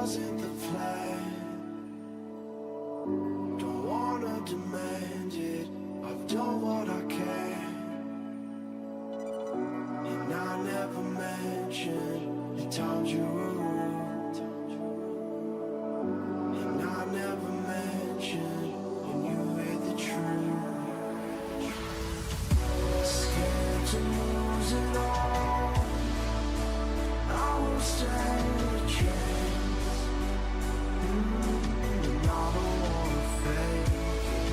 wasn't the plan. Don't wanna demand it. I've done what I can. And I never mentioned the times you were rude. And I never mentioned when you heard the truth. Scared to lose it all. I will stand a chance. And I don't wanna fake it.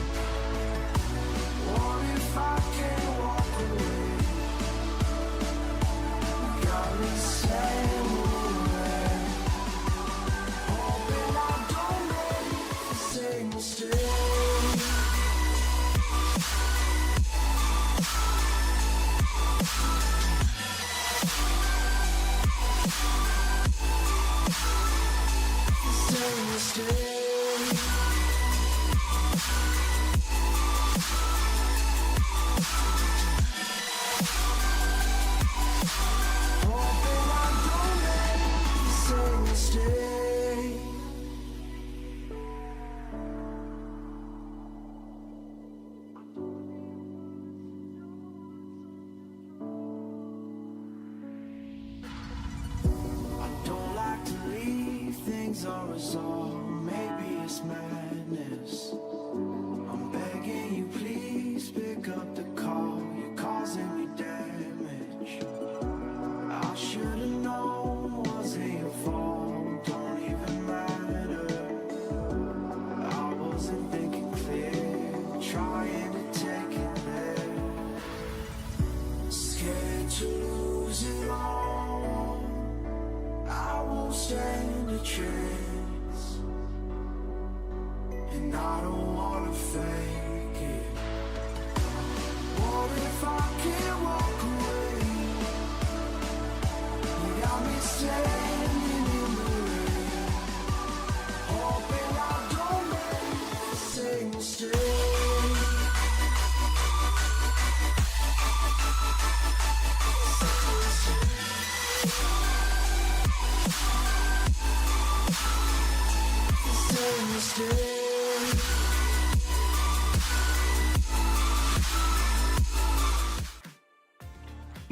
What if I can't walk away? Got me saying away. Hoping I don't make the same mistake. Same mistake. Hoping I don't make the same mistake. I don't like to leave things unresolved. Maybe it's madness. I'm begging you, please pick up the call. You're causing me damage. I should've known wasn't your fault. Don't even matter. I wasn't thinking clear, trying to take it there. Scared to lose it all. I won't stand a chance. And I don't wanna fake it. What if I can't walk away? You got me standing in the rain. Hoping I don't make the same mistake. Same mistake.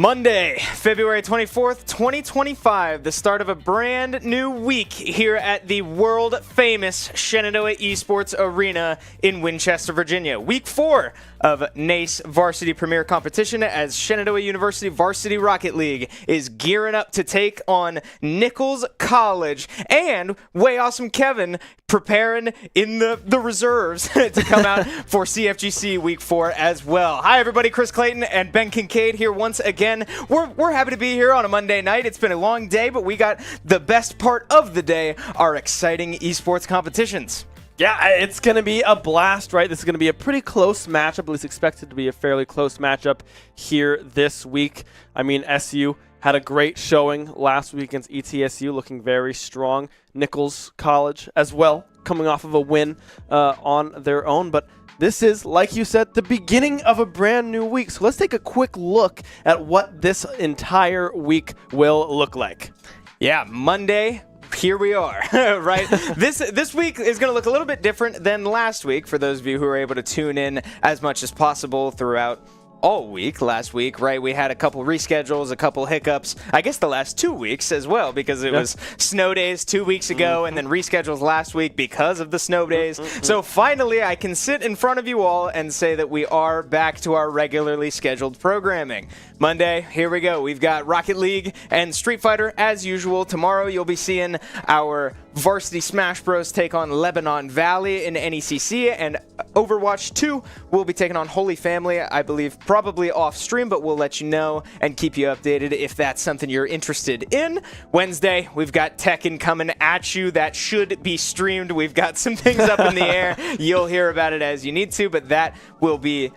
Monday, February 24th, 2025, the start of a brand new week here at the world-famous Shenandoah Esports Arena in Winchester, Virginia. Week 4 of NACE Varsity Premier competition as Shenandoah University Varsity Rocket League is gearing up to take on Nichols College. And Way Awesome Kevin preparing in the reserves to come out for CFGC Week 4 as well. Hi, everybody. Chris Clayton and Ben Kincaid here once again. We're happy to be here on a Monday night. It's been a long day, but we got the best part of the day, our exciting esports competitions. Yeah, it's going to be a blast, right? This is going to be a pretty close matchup, at least expected to be a fairly close matchup here this week. I mean, SU had a great showing last week against ETSU, looking very strong. Nichols College as well, coming off of a win on their own. But this is, like you said, the beginning of a brand new week. So let's take a quick look at what this entire week will look like. Yeah, Monday. Here we are, right? This week is going to look a little bit different than last week for those of you who are able to tune in as much as possible throughout all week last week, right? We had a couple reschedules, a couple hiccups. I guess the last 2 weeks as well, because it was snow days 2 weeks ago and then reschedules last week because of the snow days. So finally, I can sit in front of you all and say that we are back to our regularly scheduled programming. Monday, here we go. We've got Rocket League and Street Fighter as usual. Tomorrow, you'll be seeing our Varsity Smash Bros take on Lebanon Valley in NECC, and Overwatch 2 will be taking on Holy Family, I believe, probably off stream, but we'll let you know and keep you updated if that's something you're interested in. Wednesday, we've got Tekken coming at you. That should be streamed. We've got some things up in the air. You'll hear about it as you need to, but that will be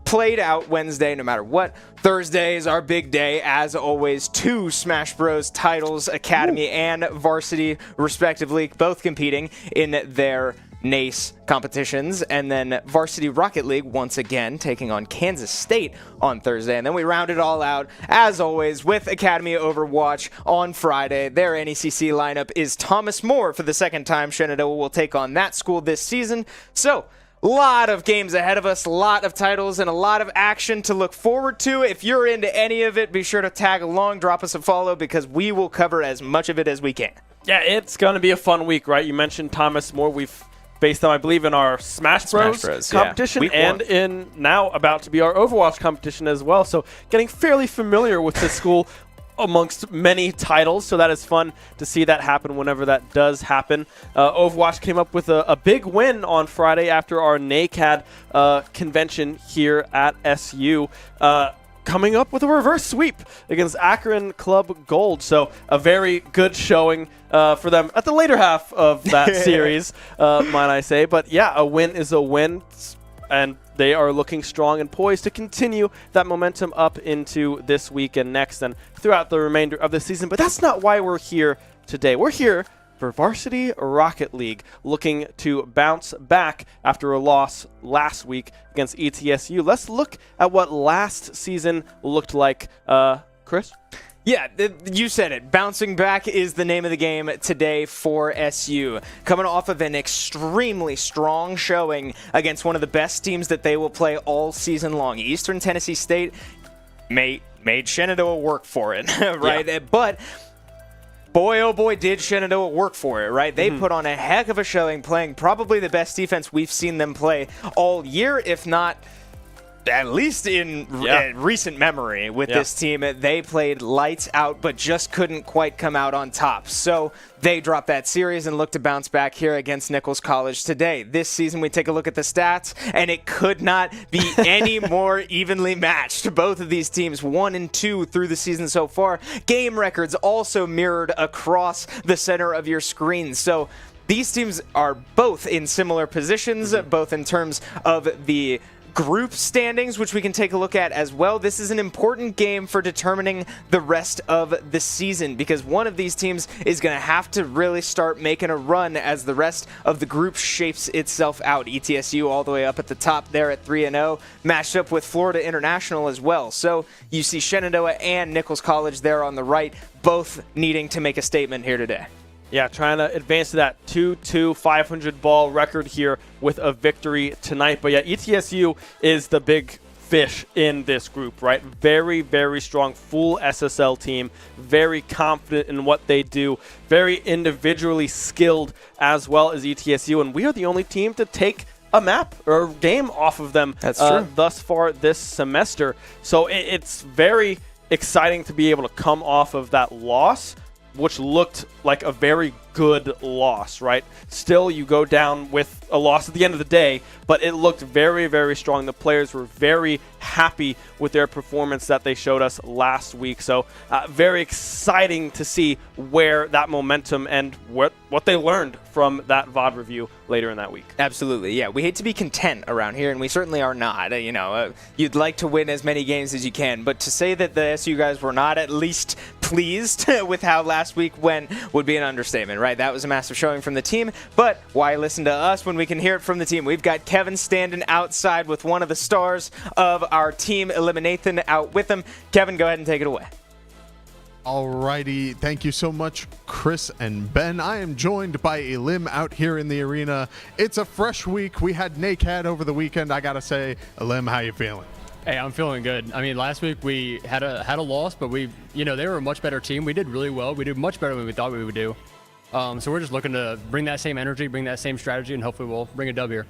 played out Wednesday no matter what. Thursday is our big day, as always. 2 Smash Bros titles, Academy and Varsity, respectively, both competing in their NACE competitions, and then Varsity Rocket League once again taking on Kansas State on Thursday. And then we round it all out, as always, with Academy Overwatch on Friday. Their NECC lineup is Thomas More for the second time. Shenandoah will take on that school this season. So, a lot of games ahead of us, a lot of titles, and a lot of action to look forward to. If you're into any of it, be sure to tag along, drop us a follow, because we will cover as much of it as we can. Yeah, it's going to be a fun week, right? You mentioned Thomas More. We've based on, I believe, in our Smash Bros competition, yeah. and in now about to be our Overwatch competition as well. So getting fairly familiar with this school amongst many titles, so that is fun to see that happen whenever that does happen. Overwatch came up with a big win on Friday after our NACAD convention here at SU. Coming up with a reverse sweep against Akron Club Gold. So a very good showing for them at the later half of that series, might I say. But yeah, a win is a win, and they are looking strong and poised to continue that momentum up into this week and next and throughout the remainder of the season. But that's not why we're here today. We're here for Varsity Rocket League, looking to bounce back after a loss last week against ETSU. Let's look at what last season looked like. Chris? Yeah, you said it. Bouncing back is the name of the game today for SU. Coming off of an extremely strong showing against one of the best teams that they will play all season long. Eastern Tennessee State made Shenandoah work for it, right? Yeah. But boy, oh boy, did Shenandoah work for it, right? They put on a heck of a showing, playing probably the best defense we've seen them play all year, if not at least in recent memory with this team. They played lights out, but just couldn't quite come out on top. So they dropped that series and look to bounce back here against Nichols College today. This season, we take a look at the stats, and it could not be any more evenly matched. Both of these teams, 1-2 through the season so far. Game records also mirrored across the center of your screen. So these teams are both in similar positions, both in terms of the group standings, which we can take a look at as well. This is an important game for determining the rest of the season, because one of these teams is going to have to really start making a run as the rest of the group shapes itself out. ETSU all the way up at the top there at 3-0, matched up with Florida International as well. So you see Shenandoah and Nichols College there on the right, both needing to make a statement here today. Yeah, trying to advance to that 2-2 500 ball record here with a victory tonight. But yeah, ETSU is the big fish in this group, right? Very, very strong, full SSL team, very confident in what they do, very individually skilled as well as ETSU. And we are the only team to take a map or game off of them thus far this semester. So it's very exciting to be able to come off of that loss, which looked like a very good loss, right? Still, you go down with a loss at the end of the day, but it looked very, very strong. The players were very happy with their performance that they showed us last week. So very exciting to see where that momentum and what they learned from that VOD review later in that week. Absolutely, yeah. We hate to be content around here, and we certainly are not. You'd like to win as many games as you can, but to say that the SU guys were not at least pleased with how last week went would be an understatement, right? That was a massive showing from the team, but why listen to us when we can hear it from the team? We've got Kevin standing outside with one of the stars of our team, Eliminathan, out with him. Kevin, go ahead and take it away. Alrighty, thank you so much, Chris and Ben. I am joined by Elim out here in the arena. It's a fresh week. We had NACAD over the weekend. I gotta say, Elim, how you feeling? Hey, I'm feeling good. I mean, last week we had a loss, but they were a much better team. We did really well. We did much better than we thought we would do. So we're just looking to bring that same energy, bring that same strategy, and hopefully we'll bring a dub here.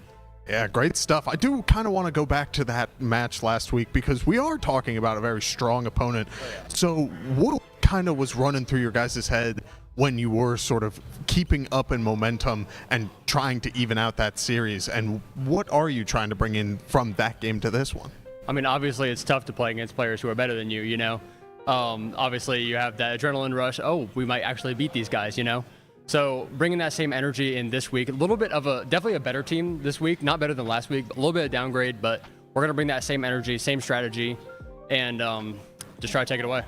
Yeah, great stuff. I do kind of want to go back to that match last week because we are talking about a very strong opponent. So what kind of was running through your guys' head when you were sort of keeping up in momentum and trying to even out that series? And what are you trying to bring in from that game to this one? I mean, obviously it's tough to play against players who are better than you, Obviously you have that adrenaline rush. Oh, we might actually beat these guys, So bringing that same energy in this week, definitely a better team this week, not better than last week, a little bit of downgrade, but we're going to bring that same energy, same strategy, and just try to take it away.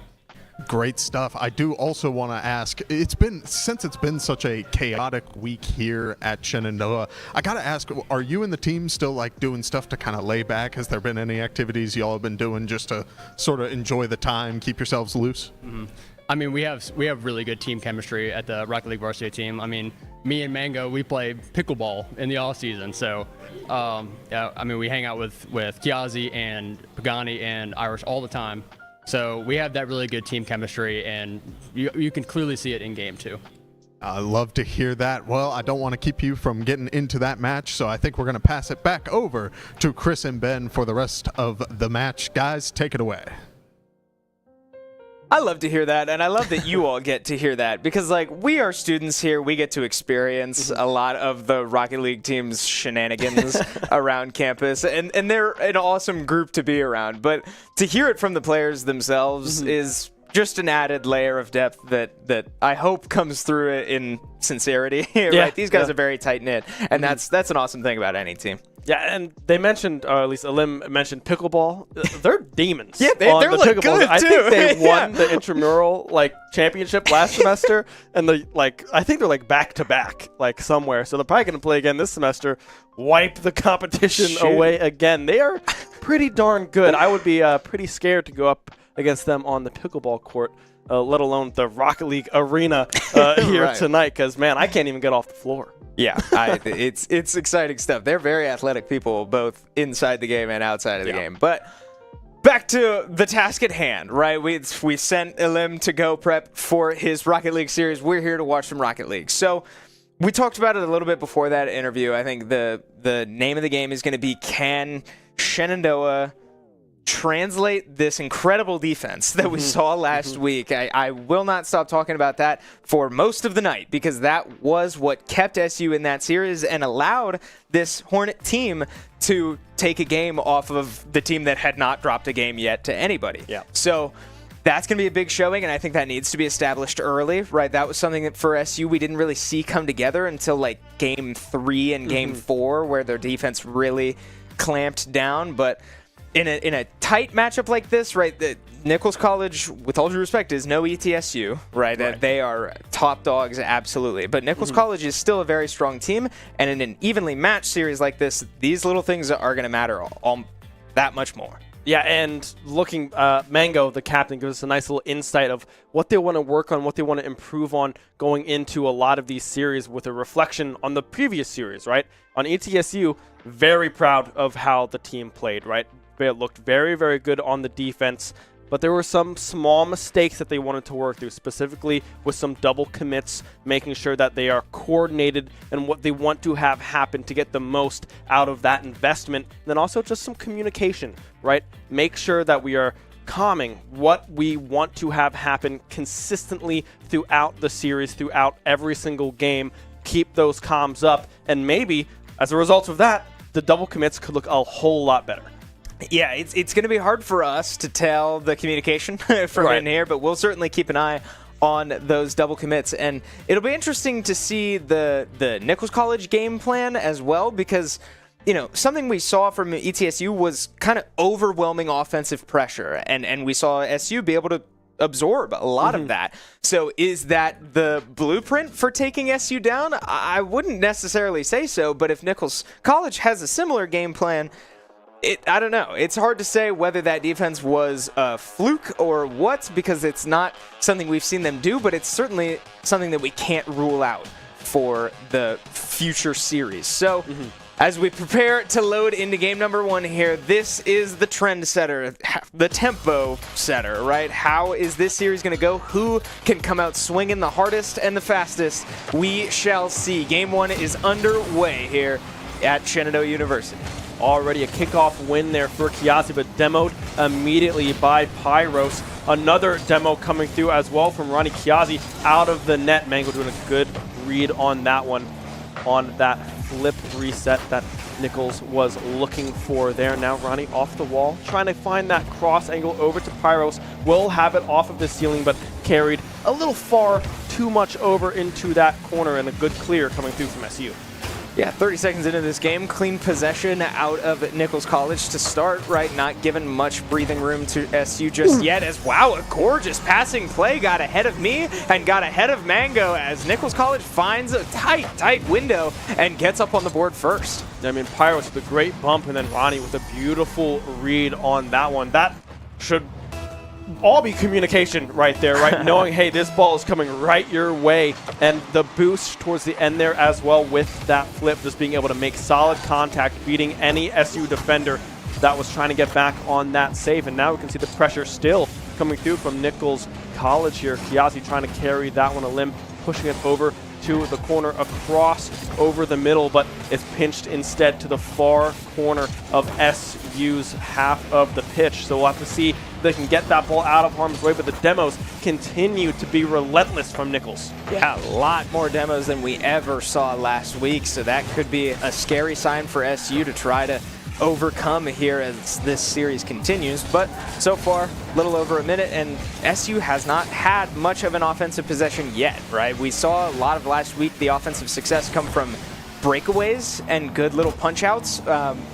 Great stuff. I do also want to ask, since it's been such a chaotic week here at Shenandoah, I got to ask, are you and the team still like doing stuff to kind of lay back? Has there been any activities y'all have been doing just to sort of enjoy the time, keep yourselves loose? Mm-hmm. I mean, we have really good team chemistry at the Rocket League varsity team. I mean, me and Mango, we play pickleball in the off season. So, yeah, I mean, we hang out with Kiazi and Pagani and Irish all the time. So we have that really good team chemistry, and you can clearly see it in game too. I love to hear that. Well, I don't want to keep you from getting into that match, so I think we're going to pass it back over to Chris and Ben for the rest of the match. Guys, take it away. I love to hear that, and I love that you all get to hear that, because like we are students here, we get to experience a lot of the Rocket League team's shenanigans around campus, and they're an awesome group to be around. But to hear it from the players themselves is just an added layer of depth that I hope comes through it in sincerity. Right? These guys are very tight knit, and that's an awesome thing about any team. Yeah, and they mentioned, or at least Alim mentioned pickleball. They're demons. Yeah, they're like good, I too. think they won the intramural championship last semester, and I think they're back to back somewhere. So they're probably going to play again this semester. Wipe the competition away again. They are pretty darn good. I would be pretty scared to go up against them on the pickleball court, let alone the Rocket League arena here tonight. Because man, I can't even get off the floor. Yeah, it's exciting stuff. They're very athletic people, both inside the game and outside of the game. But back to the task at hand, right? We sent Elim to go prep for his Rocket League series. We're here to watch some Rocket League. So we talked about it a little bit before that interview. I think the name of the game is going to be, can Shenandoah translate this incredible defense that we saw last week? I will not stop talking about that for most of the night, because that was what kept SU in that series and allowed this Hornet team to take a game off of the team that had not dropped a game yet to anybody. Yeah. So that's going to be a big showing, and I think that needs to be established early, right? That was something that for SU we didn't really see come together until game 3 and game 4, where their defense really clamped down. But in a tight matchup like this, right, the Nichols College, with all due respect, is no ETSU, right? They are top dogs, absolutely. But Nichols College is still a very strong team, and in an evenly matched series like this, these little things are going to matter all that much more. Yeah, and looking, Mango, the captain, gives us a nice little insight of what they want to work on, what they want to improve on going into a lot of these series, with a reflection on the previous series, right? On ETSU, very proud of how the team played, right? It looked very, very good on the defense, but there were some small mistakes that they wanted to work through, specifically with some double commits, making sure that they are coordinated and what they want to have happen to get the most out of that investment. And then also just some communication, right? Make sure that we are calming what we want to have happen consistently throughout the series, throughout every single game. Keep those comms up, and maybe as a result of that, the double commits could look a whole lot better. Yeah, it's going to be hard for us to tell the communication from in here, but we'll certainly keep an eye on those double commits. And it'll be interesting to see the Nichols College game plan as well, because something we saw from ETSU was kind of overwhelming offensive pressure, and we saw SU be able to absorb a lot of that. So is that the blueprint for taking SU down? I wouldn't necessarily say so, but if Nichols College has a similar game plan, I don't know. It's hard to say whether that defense was a fluke or what, because it's not something we've seen them do, but it's certainly something that we can't rule out for the future series. So as we prepare to load into game number 1 here, this is the trend setter, the tempo setter, right? How is this series going to go? Who can come out swinging the hardest and the fastest? We shall see. Game 1 is underway here at Shenandoah University. Already a kickoff win there for Kiazi, but demoed immediately by Pyros. Another demo coming through as well from Ronnie Kiazi out of the net. Mango doing a good read on that one, on that flip reset that Nichols was looking for there. Now Ronnie off the wall, trying to find that cross angle over to Pyros. Will have it off of the ceiling, but carried a little far too much over into that corner, and a good clear coming through from SU. Yeah, 30 seconds into this game, clean possession out of Nichols College to start, right? Not given much breathing room to SU just yet as, wow, a gorgeous passing play got ahead of me and got ahead of Mango as Nichols College finds a tight window and gets up on the board first. I mean, Pyros with a great bump, and then Ronnie with a beautiful read on that one. That should all be communication right there, right? Knowing, hey, this ball is coming right your way. And the boost towards the end there as well with that flip, just being able to make solid contact, beating any SU defender that was trying to get back on that save. And now we can see the pressure still coming through from Nichols College here. Kiazi trying to carry that one a limb, pushing it over to the corner across over the middle, but it's pinched instead to the far corner of SU's half of the pitch. So we'll have to see if they can get that ball out of harm's way, but the demos continue to be relentless from Nichols. Yeah, a lot more demos than we ever saw last week, so that could be a scary sign for SU to try to overcome here as this series continues. But so far, a little over a minute, and SU has not had much of an offensive possession yet, right? We saw a lot of last week the offensive success come from breakaways and good little punch-outs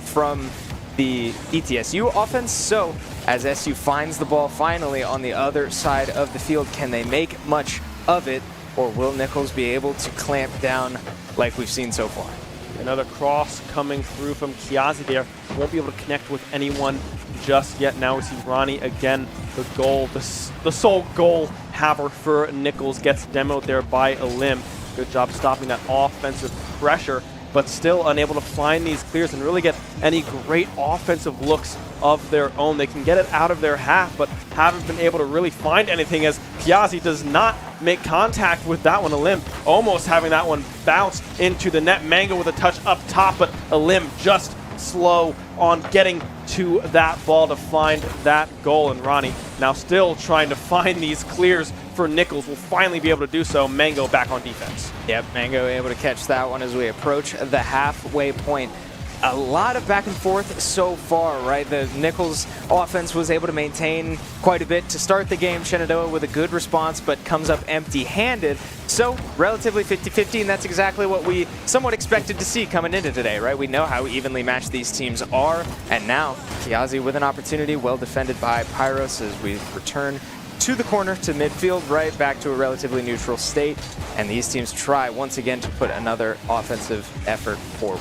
from the ETSU offense. So as SU finds the ball finally on the other side of the field, can they make much of it, or will Nichols be able to clamp down like we've seen so far? Another cross coming through from Kiazi there. Won't be able to connect with anyone just yet. Now we see Ronnie again, the goal, the sole goal haver for Nichols, gets demoed there by a limb. Good job stopping that offensive pressure, but still unable to find these clears and really get any great offensive looks of their own. They can get it out of their half, but haven't been able to really find anything as Kiazi does not make contact with that one. A limb almost having that one bounce into the net. Mango with a touch up top, but a limb just slow on getting to that ball to find that goal. And Ronnie now still trying to find these clears for Nichols. Will finally be able to do so. Mango back on defense. Yep, Mango able to catch that one as we approach the halfway point. A lot of back and forth so far, right? The Nichols offense was able to maintain quite a bit to start the game. Shenandoah with a good response, but comes up empty-handed. So relatively 50-50, and that's exactly what we somewhat expected to see coming into today, right? We know how evenly matched these teams are, and now Kiazi with an opportunity, well defended by Pyros as we return to the corner to midfield, right back to a relatively neutral state, and these teams try once again to put another offensive effort forward.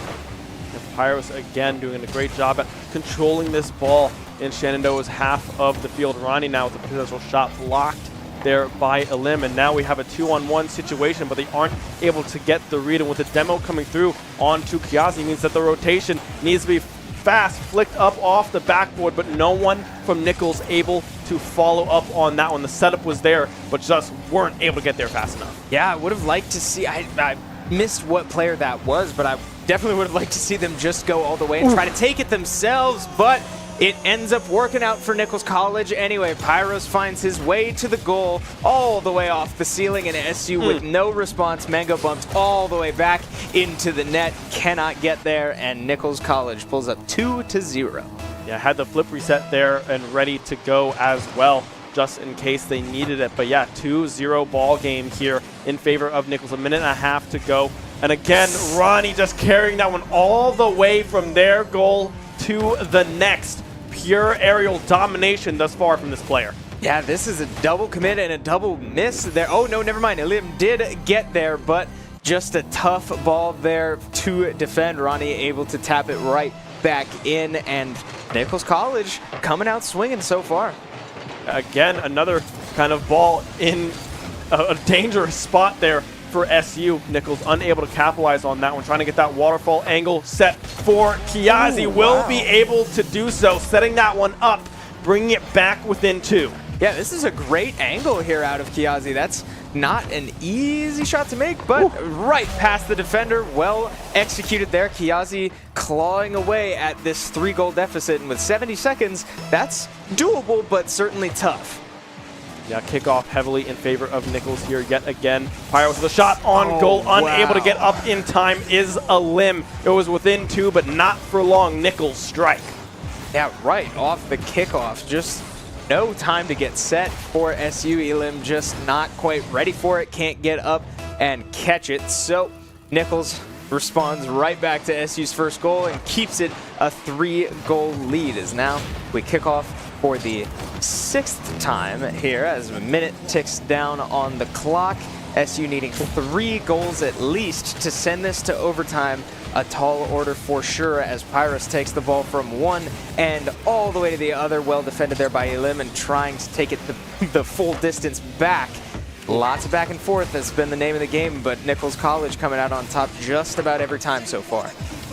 Pyros again doing a great job at controlling this ball in Shenandoah's half of the field. Ronnie now with a potential shot blocked there by a limb, and now we have a 2-on-1 situation, but they aren't able to get the read, and with the demo coming through onto Kiazi means that the rotation needs to be fast, flicked up off the backboard, but no one from Nichols able to follow up on that one. The setup was there, but just weren't able to get there fast enough. Yeah, I would have liked to see, I missed what player that was, but I definitely would have liked to see them just go all the way and try to take it themselves, but it ends up working out for Nichols College anyway. Pyros finds his way to the goal all the way off the ceiling, and SU with no response. Mango bumps all the way back into the net, cannot get there, and Nichols College pulls up 2-0. Yeah, had the flip reset there and ready to go as well, just in case they needed it. But yeah, 2-0 ball game here in favor of Nichols. A minute and a half to go. And again, Ronnie just carrying that one all the way from their goal to the next. Pure aerial domination thus far from this player. Yeah, this is a double commit and a double miss there. Oh, no, never mind. Elim did get there, but just a tough ball there to defend. Ronnie able to tap it right back in, and Nichols College coming out swinging so far. Again, another kind of ball in a dangerous spot there for SU. Nichols unable to capitalize on that one, trying to get that waterfall angle set for Kiazi. Will be able to do so, setting that one up, bringing it back within 2. Yeah, this is a great angle here out of Kiazi. That's not an easy shot to make, but right past the defender. Well executed there. Kiazi clawing away at this 3-goal deficit, and with 70 seconds, that's doable, but certainly tough. Yeah, kickoff heavily in favor of Nichols here yet again. Pyros with a shot on goal, unable to get up in time is a limb. It was within 2, but not for long. Nichols strike. Yeah, right off the kickoff. Just no time to get set for SU. Elim just not quite ready for it. Can't get up and catch it. So Nichols responds right back to SU's first goal and keeps it a 3-goal lead. As now we kick off for the 6th time here as a minute ticks down on the clock. SU needing 3 goals at least to send this to overtime. A tall order for sure as Pyros takes the ball from one end all the way to the other. Well defended there by Elim and trying to take it the full distance back. Lots of back and forth has been the name of the game, but Nichols College coming out on top just about every time so far.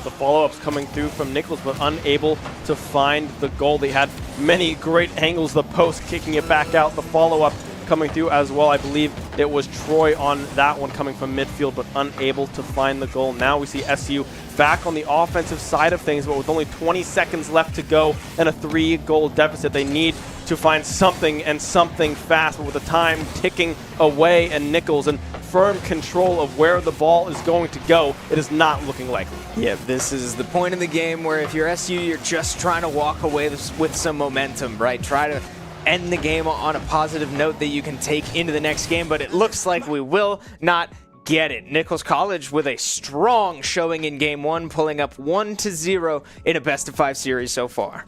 The follow-ups coming through from Nichols, but unable to find the goal. They had many great angles, the post kicking it back out, the follow-up coming through as well. I believe it was Troy on that one coming from midfield, but unable to find the goal. Now we see SU back on the offensive side of things, but with only 20 seconds left to go and a 3-goal deficit, they need to find something and something fast. But with the time ticking away and Nichols in firm control of where the ball is going to go, it is not looking likely. Yeah, this is the point in the game where if you're SU, you're just trying to walk away with some momentum, right? Try to end the game on a positive note that you can take into the next game, but it looks like we will not get it. Nichols College with a strong showing in game 1, pulling up 1-0 in a best-of-5 series so far.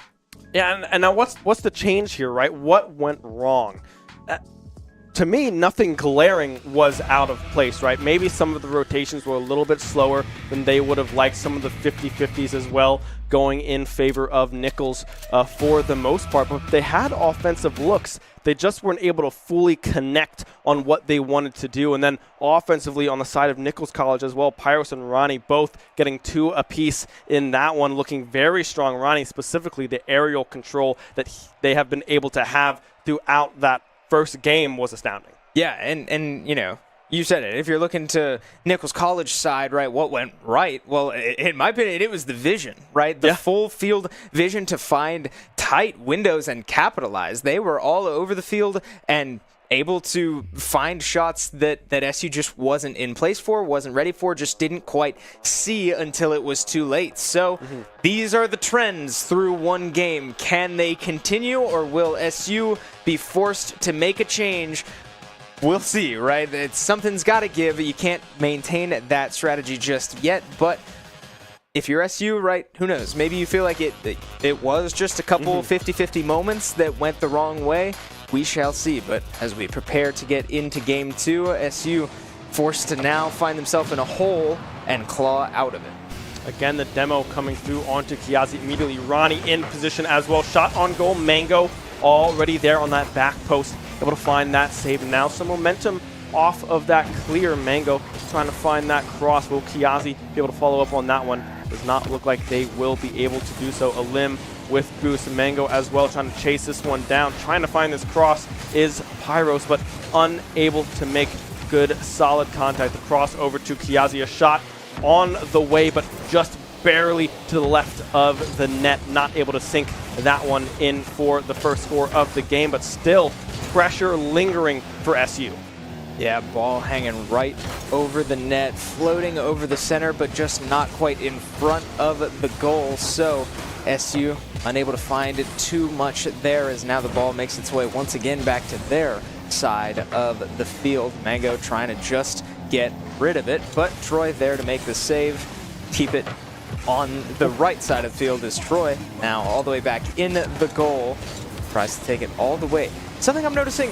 Yeah, and now what's the change here, right? What went wrong? To me, nothing glaring was out of place, right? Maybe some of the rotations were a little bit slower than they would have liked. Some of the 50-50s as well going in favor of Nichols for the most part. But they had offensive looks. They just weren't able to fully connect on what they wanted to do. And then offensively on the side of Nichols College as well, Pyros and Ronnie both getting 2 apiece in that one, looking very strong. Ronnie specifically, the aerial control that they have been able to have throughout that first game was astounding. Yeah, and you know, you said it. If you're looking to Nichols College side, right, what went right? Well, in my opinion, it was the vision, right? The full field vision to find tight windows and capitalize. They were all over the field and able to find shots that SU just wasn't in place for, wasn't ready for, just didn't quite see until it was too late. So these are the trends through one game. Can they continue, or will SU be forced to make a change? We'll see, right? Something's got to give. You can't maintain that strategy just yet, but if you're SU, right, who knows? Maybe you feel like it was just a couple 50-50 moments that went the wrong way. We shall see. But as we prepare to get into game 2, SU forced to now find themselves in a hole and claw out of it. Again, the demo coming through onto Kiazi immediately. Ronnie in position as well. Shot on goal. Mango already there on that back post, able to find that save. And now some momentum off of that clear. Mango trying to find that cross. Will Kiazi be able to follow up on that one? Does not look like they will be able to do so. Elim with boost. Mango as well trying to chase this one down. Trying to find this cross is Pyros, but unable to make good solid contact. The cross over to Kiazi. A shot on the way, but just barely to the left of the net. Not able to sink that one in for the first score of the game, but still pressure lingering for SU. Yeah, ball hanging right over the net, floating over the center, but just not quite in front of the goal. So SU unable to find it too much there, as now the ball makes its way once again back to their side of the field. Mango trying to just get rid of it, but Troy there to make the save. Keep it on the right side of the field is Troy. Now all the way back in the goal. Tries to take it all the way. Something I'm noticing,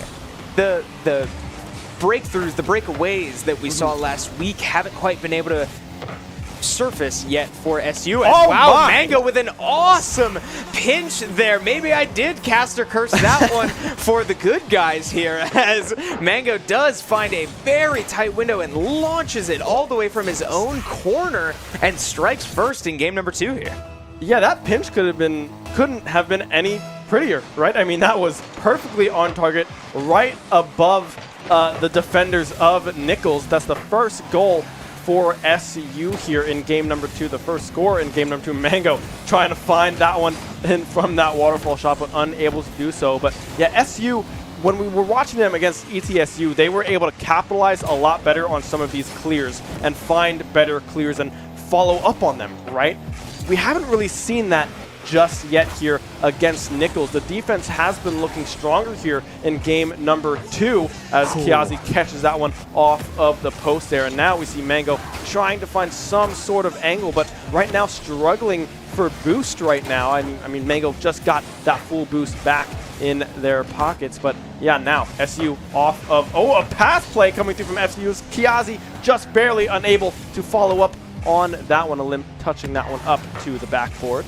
the breakthroughs, the breakaways that we saw last week haven't quite been able to surface yet for SU. And wow, Mango with an awesome pinch there. Maybe I did caster curse that one for the good guys here, as Mango does find a very tight window and launches it all the way from his own corner and strikes first in game number 2 here. Yeah, that pinch couldn't have been any prettier, right? I mean, that was perfectly on target, right above the defenders of Nichols. That's the first goal for SU here in game number 2, the first score in game number 2. Mango trying to find that one in from that waterfall shot, but unable to do so. But yeah, SU, when we were watching them against ETSU, they were able to capitalize a lot better on some of these clears and find better clears and follow up on them, right? We haven't really seen that just yet here against Nichols. The defense has been looking stronger here in game number 2 as Kiazi catches that one off of the post there. And now we see Mango trying to find some sort of angle, but right now struggling for boost right now. I mean, Mango just got that full boost back in their pockets, but yeah, now SU off of, a pass play coming through from FCU's Kiazi, just barely unable to follow up on that one. Elim touching that one up to the backboard.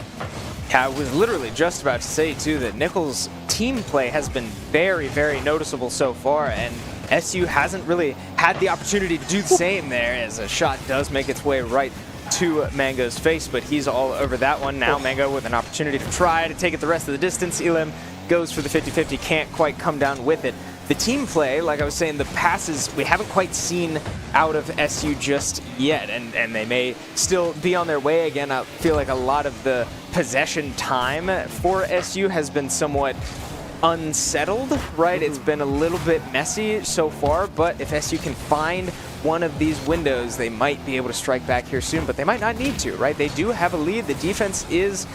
Yeah, I was literally just about to say, too, that Nichols' team play has been very, very noticeable so far, and SU hasn't really had the opportunity to do the same there, as a shot does make its way right to Mango's face, but he's all over that one. Now Mango with an opportunity to try to take it the rest of the distance. Elim goes for the 50-50, can't quite come down with it. The team play, like I was saying, the passes we haven't quite seen out of SU just yet, and they may still be on their way again. I feel like a lot of the possession time for SU has been somewhat unsettled, right? It's been a little bit messy so far, but if SU can find one of these windows, they might be able to strike back here soon, but they might not need to, right? They do have a lead. The defense is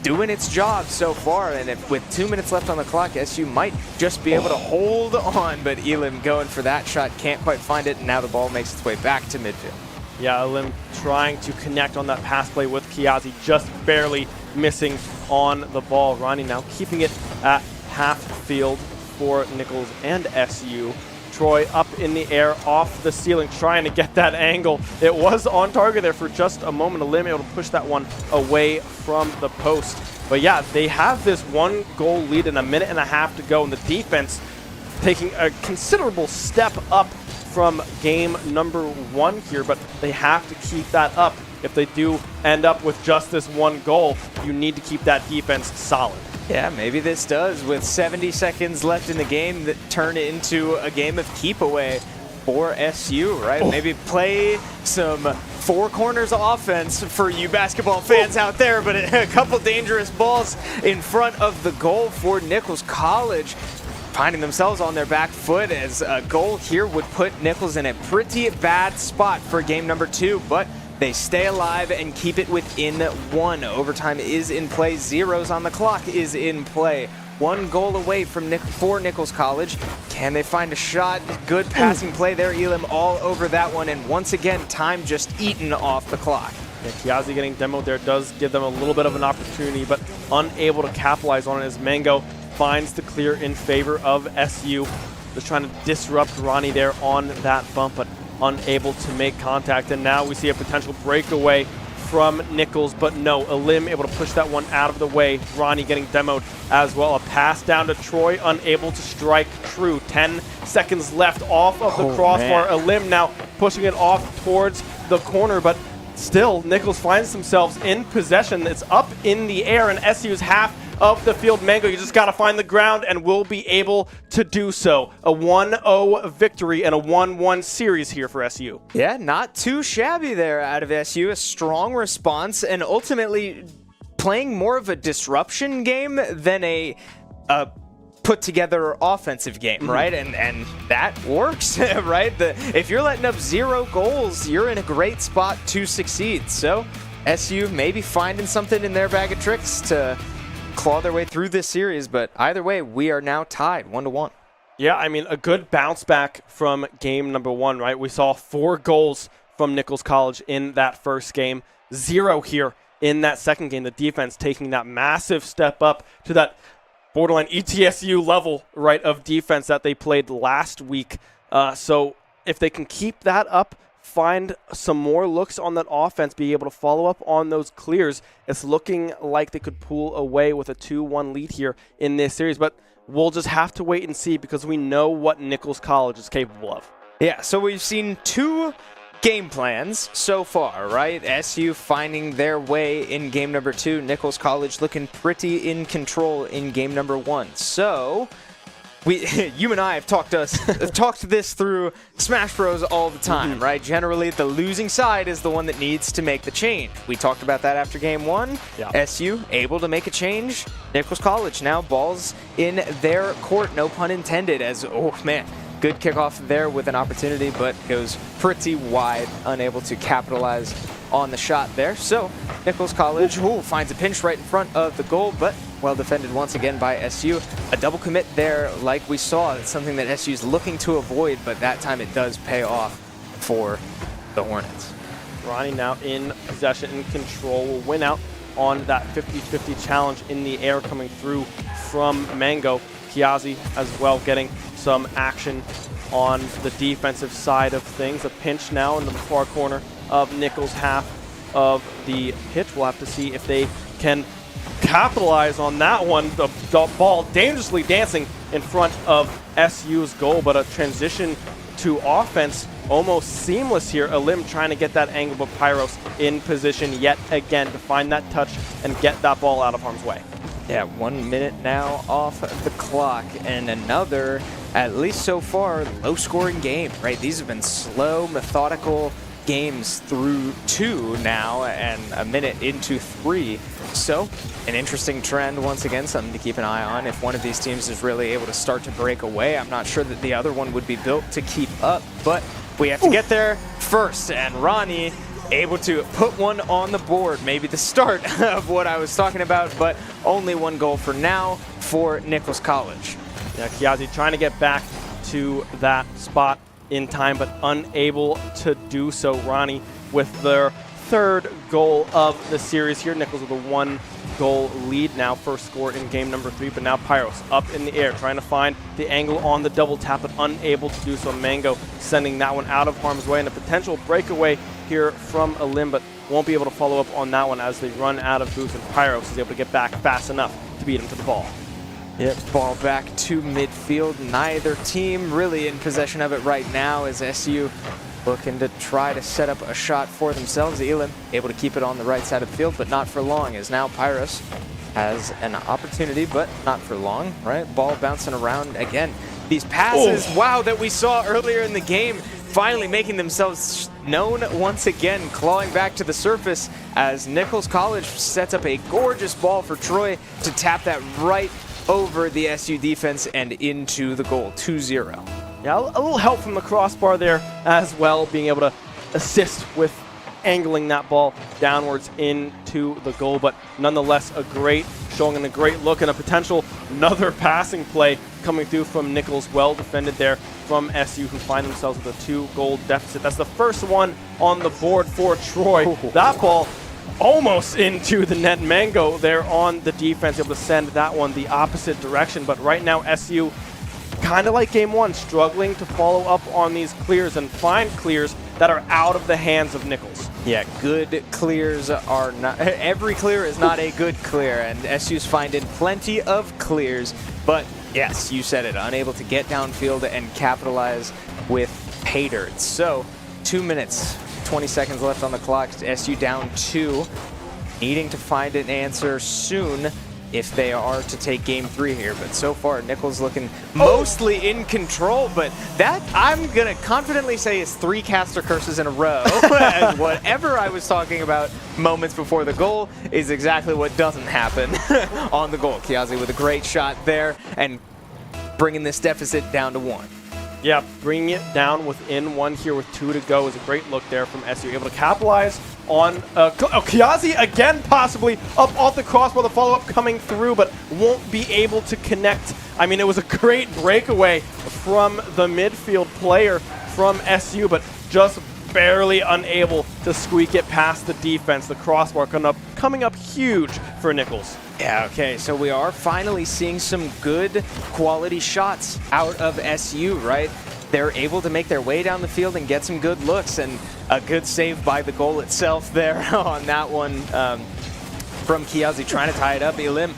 doing its job so far, and if with 2 minutes left on the clock, SU might just be able to hold on, but Elim going for that shot, can't quite find it, and now the ball makes its way back to midfield. Yeah, Elim trying to connect on that pass play with Kiazi, just barely missing on the ball. Ronnie now keeping it at half field for Nichols and SU. Troy up in the air off the ceiling trying to get that angle. It was on target there for just a moment. Elim able to push that one away from the post. But yeah, they have this 1-goal lead in a minute and a half to go, and the defense taking a considerable step up from game number 1 here, but they have to keep that up. If they do end up with just this 1 goal, you need to keep that defense solid. Yeah, maybe this does, with 70 seconds left in the game, that turn into a game of keep away for SU, right? Maybe play some four corners offense for you basketball fans out there, but a couple dangerous balls in front of the goal for Nichols College, finding themselves on their back foot, as a goal here would put Nichols in a pretty bad spot for game number 2, but they stay alive and keep it within 1. Overtime is in play. Zeros on the clock is in play. 1 goal away from for Nichols College. Can they find a shot? Good passing play there. Elim all over that one. And once again, time just eaten off the clock. Yeah, Kiazi getting demoed there does give them a little bit of an opportunity, but unable to capitalize on it as Mango finds the clear in favor of SU. Just trying to disrupt Ronnie there on that bump, but unable to make contact. And now we see a potential breakaway from Nichols, but no, Elim able to push that one out of the way. Ronnie getting demoed as well. A pass down to Troy, unable to strike true. 10 seconds left off of the crossbar. Man. Elim now pushing it off towards the corner, but still Nichols finds themselves in possession. It's up in the air, and SU's half of the field. Mango, you just got to find the ground, and will be able to do so. A 1-0 victory and a 1-1 series here for SU. Yeah, not too shabby there out of SU. A strong response, and ultimately playing more of a disruption game than a put together offensive game, right? And that works, right? If you're letting up 0 goals, you're in a great spot to succeed. So SU maybe finding something in their bag of tricks to claw their way through this series, but either way, we are now tied 1-1. Yeah, I mean, a good bounce back from game number 1, right? We saw 4 goals from Nichols College in that first game, 0 here in that second game. The defense taking that massive step up to that borderline ETSU level, right, of defense that they played last week. So if they can keep that up, find some more looks on that offense, be able to follow up on those clears, it's looking like they could pull away with a 2-1 lead here in this series. But we'll just have to wait and see, because we know what Nichols College is capable of. Yeah, so we've seen 2 game plans so far, right? SU finding their way in game number 2. Nichols College looking pretty in control in game number 1. So you and I have talked this through Smash Bros all the time, right? Generally, the losing side is the one that needs to make the change. We talked about that after game 1. Yeah. SU able to make a change. Nichols College now balls in their court, no pun intended, as, oh man, good kickoff there with an opportunity, but goes pretty wide, unable to capitalize on the shot there. So Nichols College finds a pinch right in front of the goal, but well defended once again by SU. A double commit there like we saw. It's something that SU is looking to avoid, but that time it does pay off for the Hornets. Ronnie now in possession and control, will win out on that 50-50 challenge in the air coming through from Mango. Kiazi as well getting some action on the defensive side of things. A pinch now into the far corner of Nichols' half of the pitch. We'll have to see if they can capitalize on that one. The ball dangerously dancing in front of SU's goal, but a transition to offense almost seamless here. Elim trying to get that angle, but Pyros in position yet again to find that touch and get that ball out of harm's way. Yeah, 1 minute now off the clock, and another, at least so far, low-scoring game, right? These have been slow, methodical games through 2 now, and a minute into 3. So, an interesting trend once again, something to keep an eye on. If one of these teams is really able to start to break away, I'm not sure that the other one would be built to keep up, but we have to get there first, and Ronnie able to put one on the board. Maybe the start of what I was talking about, but only 1 goal for now for Nichols College. Yeah, Kiazi trying to get back to that spot in time, but unable to do so. Ronnie with their 3rd goal of the series here. Nichols with a 1-goal lead now, first score in game number 3, but now Pyros up in the air trying to find the angle on the double tap, but unable to do so. Mango sending that one out of harm's way, and a potential breakaway here from Elim, but won't be able to follow up on that one as they run out of boost, and Pyros is able to get back fast enough to beat him to the ball. Yep, ball back to midfield. Neither team really in possession of it right now, as SU looking to try to set up a shot for themselves. Elim able to keep it on the right side of the field, but not for long, as now Pyros has an opportunity, but not for long, right? Ball bouncing around again. These passes, wow, that we saw earlier in the game, finally making themselves known once again, clawing back to the surface as Nichols College sets up a gorgeous ball for Troy to tap that right over the SU defense and into the goal, 2-0. Yeah, a little help from the crossbar there as well, being able to assist with angling that ball downwards into the goal, but nonetheless a great showing and a great look and a potential another passing play coming through from Nichols. Well defended there from SU, who find themselves with a 2-goal deficit. That's the first one on the board for Troy. That ball almost into the net. Mango there on the defense, able to send that one the opposite direction, but right now SU, kind of like game 1, struggling to follow up on these clears and find clears that are out of the hands of Nichols. Yeah, good clears are not, every clear is not a good clear, and SU's finding plenty of clears, but yes, you said it, unable to get downfield and capitalize with pay dirt. So 2 minutes, 20 seconds left on the clock. SU down 2, needing to find an answer soon if they are to take game 3 here. But so far, Nichols looking mostly in control, but that I'm gonna confidently say is 3 caster curses in a row. And whatever I was talking about moments before the goal is exactly what doesn't happen on the goal. Kiazi with a great shot there and bringing this deficit down to 1. Yeah, bringing it down within 1 here with 2 to go is a great look there from SU. Able to capitalize on Kiazi again, possibly up off the crossbar. The follow-up coming through, but won't be able to connect. I mean, it was a great breakaway from the midfield player from SU, but just barely unable to squeak it past the defense. The crossbar coming up huge for Nichols. Yeah, okay, so we are finally seeing some good quality shots out of SU, right? They're able to make their way down the field and get some good looks, and a good save by the goal itself there on that one from Kiazi trying to tie it up. Elim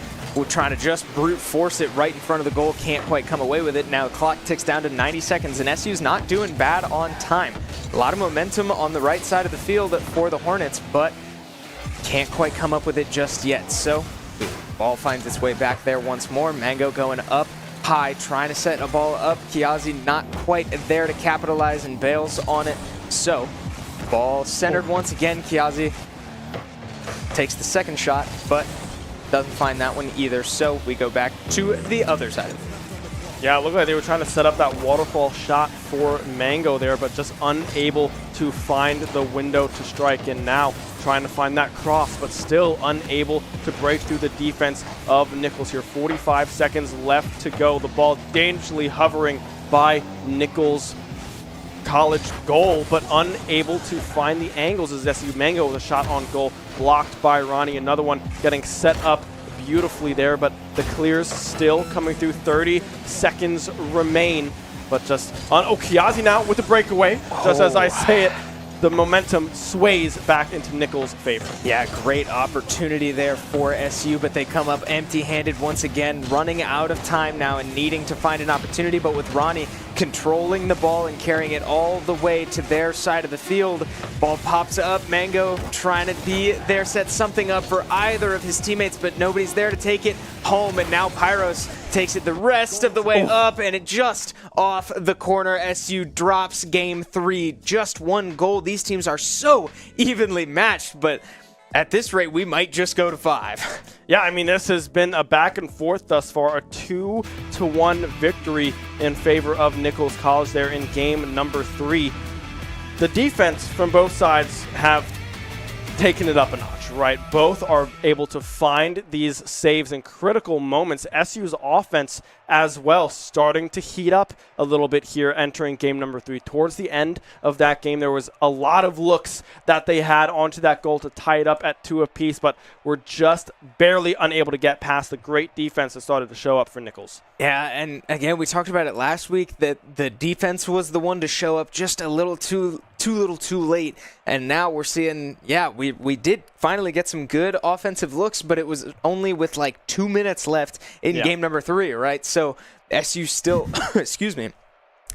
trying to just brute force it right in front of the goal, can't quite come away with it. Now the clock ticks down to 90 seconds, and SU's not doing bad on time. A lot of momentum on the right side of the field for the Hornets, but can't quite come up with it just yet. So ball finds its way back there once more. Mango going up high, trying to set a ball up. Kiazi not quite there to capitalize and bails on it. So ball centered once again. Kiazi takes the second shot, but doesn't find that one either. So we go back to the other side of it. Yeah, it looked like they were trying to set up that waterfall shot for Mango there, but just unable to find the window to strike. And now trying to find that cross, but still unable to break through the defense of Nichols here. 45 seconds left to go. The ball dangerously hovering by Nichols' college goal, but unable to find the angles as SU Mango with a shot on goal blocked by Ronnie. Another one getting set up beautifully there, but the clears still coming through. 30 seconds remain, but just on Kiazi now with the breakaway. Just as I say it, the momentum sways back into Nichols' favor. Yeah, great opportunity there for SU, but they come up empty-handed once again, running out of time now and needing to find an opportunity. But with Ronnie controlling the ball and carrying it all the way to their side of the field, ball pops up. Mango trying to be there, set something up for either of his teammates, but nobody's there to take it home. And now Pyros takes it the rest of the way up, and it just off the corner. SU drops game 3, just 1 goal. These teams are so evenly matched, but at this rate, we might just go to 5. Yeah, I mean, this has been a back and forth thus far, a 2-1 victory in favor of Nichols College there in game number 3. The defense from both sides have taken it up a notch, right? Both are able to find these saves in critical moments. SU's offense as well starting to heat up a little bit here entering game number 3. Towards the end of that game, there was a lot of looks that they had onto that goal to tie it up at 2 apiece, but were just barely unable to get past the great defense that started to show up for Nichols. Yeah, and again, we talked about it last week that the defense was the one to show up just a little too late, and now we're seeing, yeah, we did finally get some good offensive looks, but it was only with like 2 minutes left in game number 3, right? So SU still, excuse me,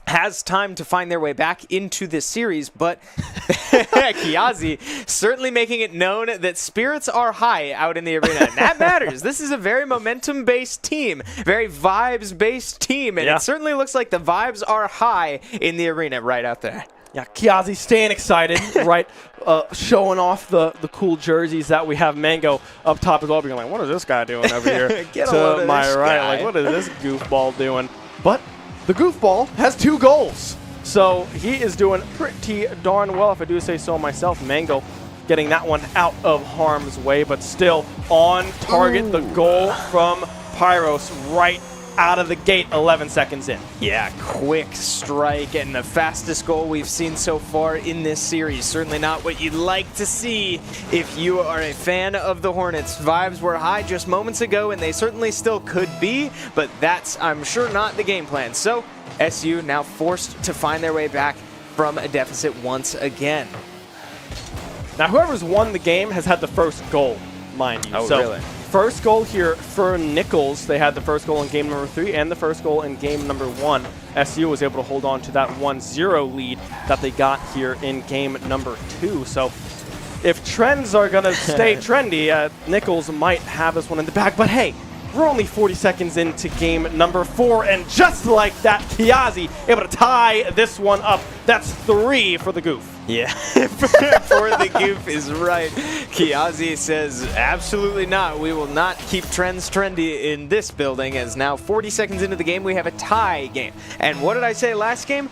has time to find their way back into this series, but Kiazi certainly making it known that spirits are high out in the arena, and that matters. This is a very momentum-based team, very vibes-based team, and it certainly looks like the vibes are high in the arena right out there. Yeah, Kiazi staying excited, right? Showing off the cool jerseys that we have. Mango up top as well, being like, what is this guy doing over here? Get a load of my this right, guy. like, what is this goofball doing? But the goofball has 2 goals. So he is doing pretty darn well, if I do say so myself. Mango getting that one out of harm's way, but still on target. Ooh. The goal from Pyros right out of the gate 11 seconds in. Yeah, quick strike and the fastest goal we've seen so far in this series. Certainly not what you'd like to see if you are a fan of the Hornets. Vibes were high just moments ago, and they certainly still could be, but that's, I'm sure, not the game plan. So SU now forced to find their way back from a deficit once again. Now, whoever's won the game has had the first goal, mind you. Oh, so really? First goal here for Nichols. They had the first goal in game number 3 and the first goal in game number 1. SU was able to hold on to that 1-0 lead that they got here in game number 2. So if trends are going to stay trendy, Nichols might have this one in the bag. But hey, we're only 40 seconds into game number 4, and just like that, Kiazi able to tie this one up. That's 3 for the goof. Yeah, for the goof is right. Kiazi says, absolutely not. We will not keep trends trendy in this building, as now 40 seconds into the game, we have a tie game. And what did I say last game?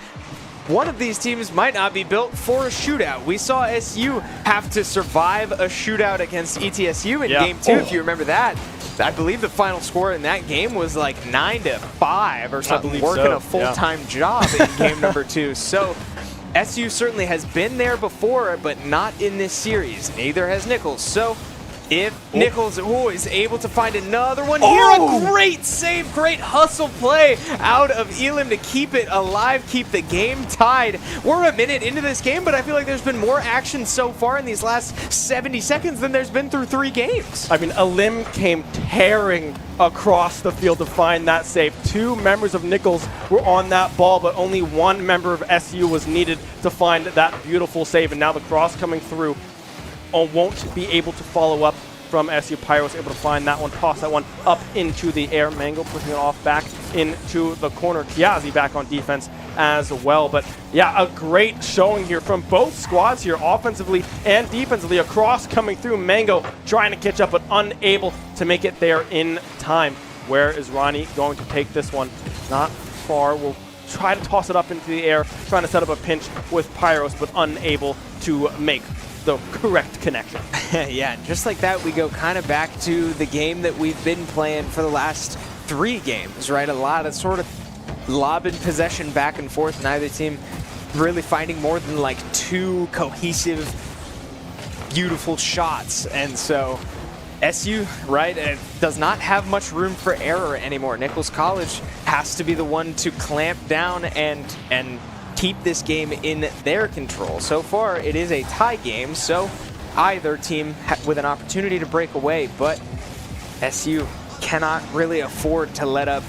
One of these teams might not be built for a shootout. We saw SU have to survive a shootout against ETSU in game 2, if you remember that. I believe the final score in that game was like 9-5 or something, working a full-time job in game number 2. So SU certainly has been there before, but not in this series. Neither has Nichols. So if Nichols is able to find another one here, a great save, great hustle play out of Elam to keep it alive, keep the game tied. We're a minute into this game, but I feel like there's been more action so far in these last 70 seconds than there's been through 3 games. I mean, Elam came tearing across the field to find that save. 2 members of Nichols were on that ball, but only 1 member of SU was needed to find that beautiful save. And now the cross coming through won't be able to follow up from SU. Pyros able to find that one, toss that one up into the air. Mango pushing it off back into the corner. Kiazi back on defense as well. But yeah, a great showing here from both squads here, offensively and defensively. A cross coming through. Mango trying to catch up, but unable to make it there in time. Where is Ronnie going to take this one? Not far. Will try to toss it up into the air, trying to set up a pinch with Pyros, but unable to make the correct connection. Yeah, just like that, we go kind of back to the game that we've been playing for the last 3 games, right? A lot of sort of lobbing possession back and forth, neither team really finding more than like 2 cohesive, beautiful shots. And so SU, right, it does not have much room for error anymore. Nichols College has to be the one to clamp down and keep this game in their control. So far, it is a tie game, so either team with an opportunity to break away, but SU cannot really afford to let up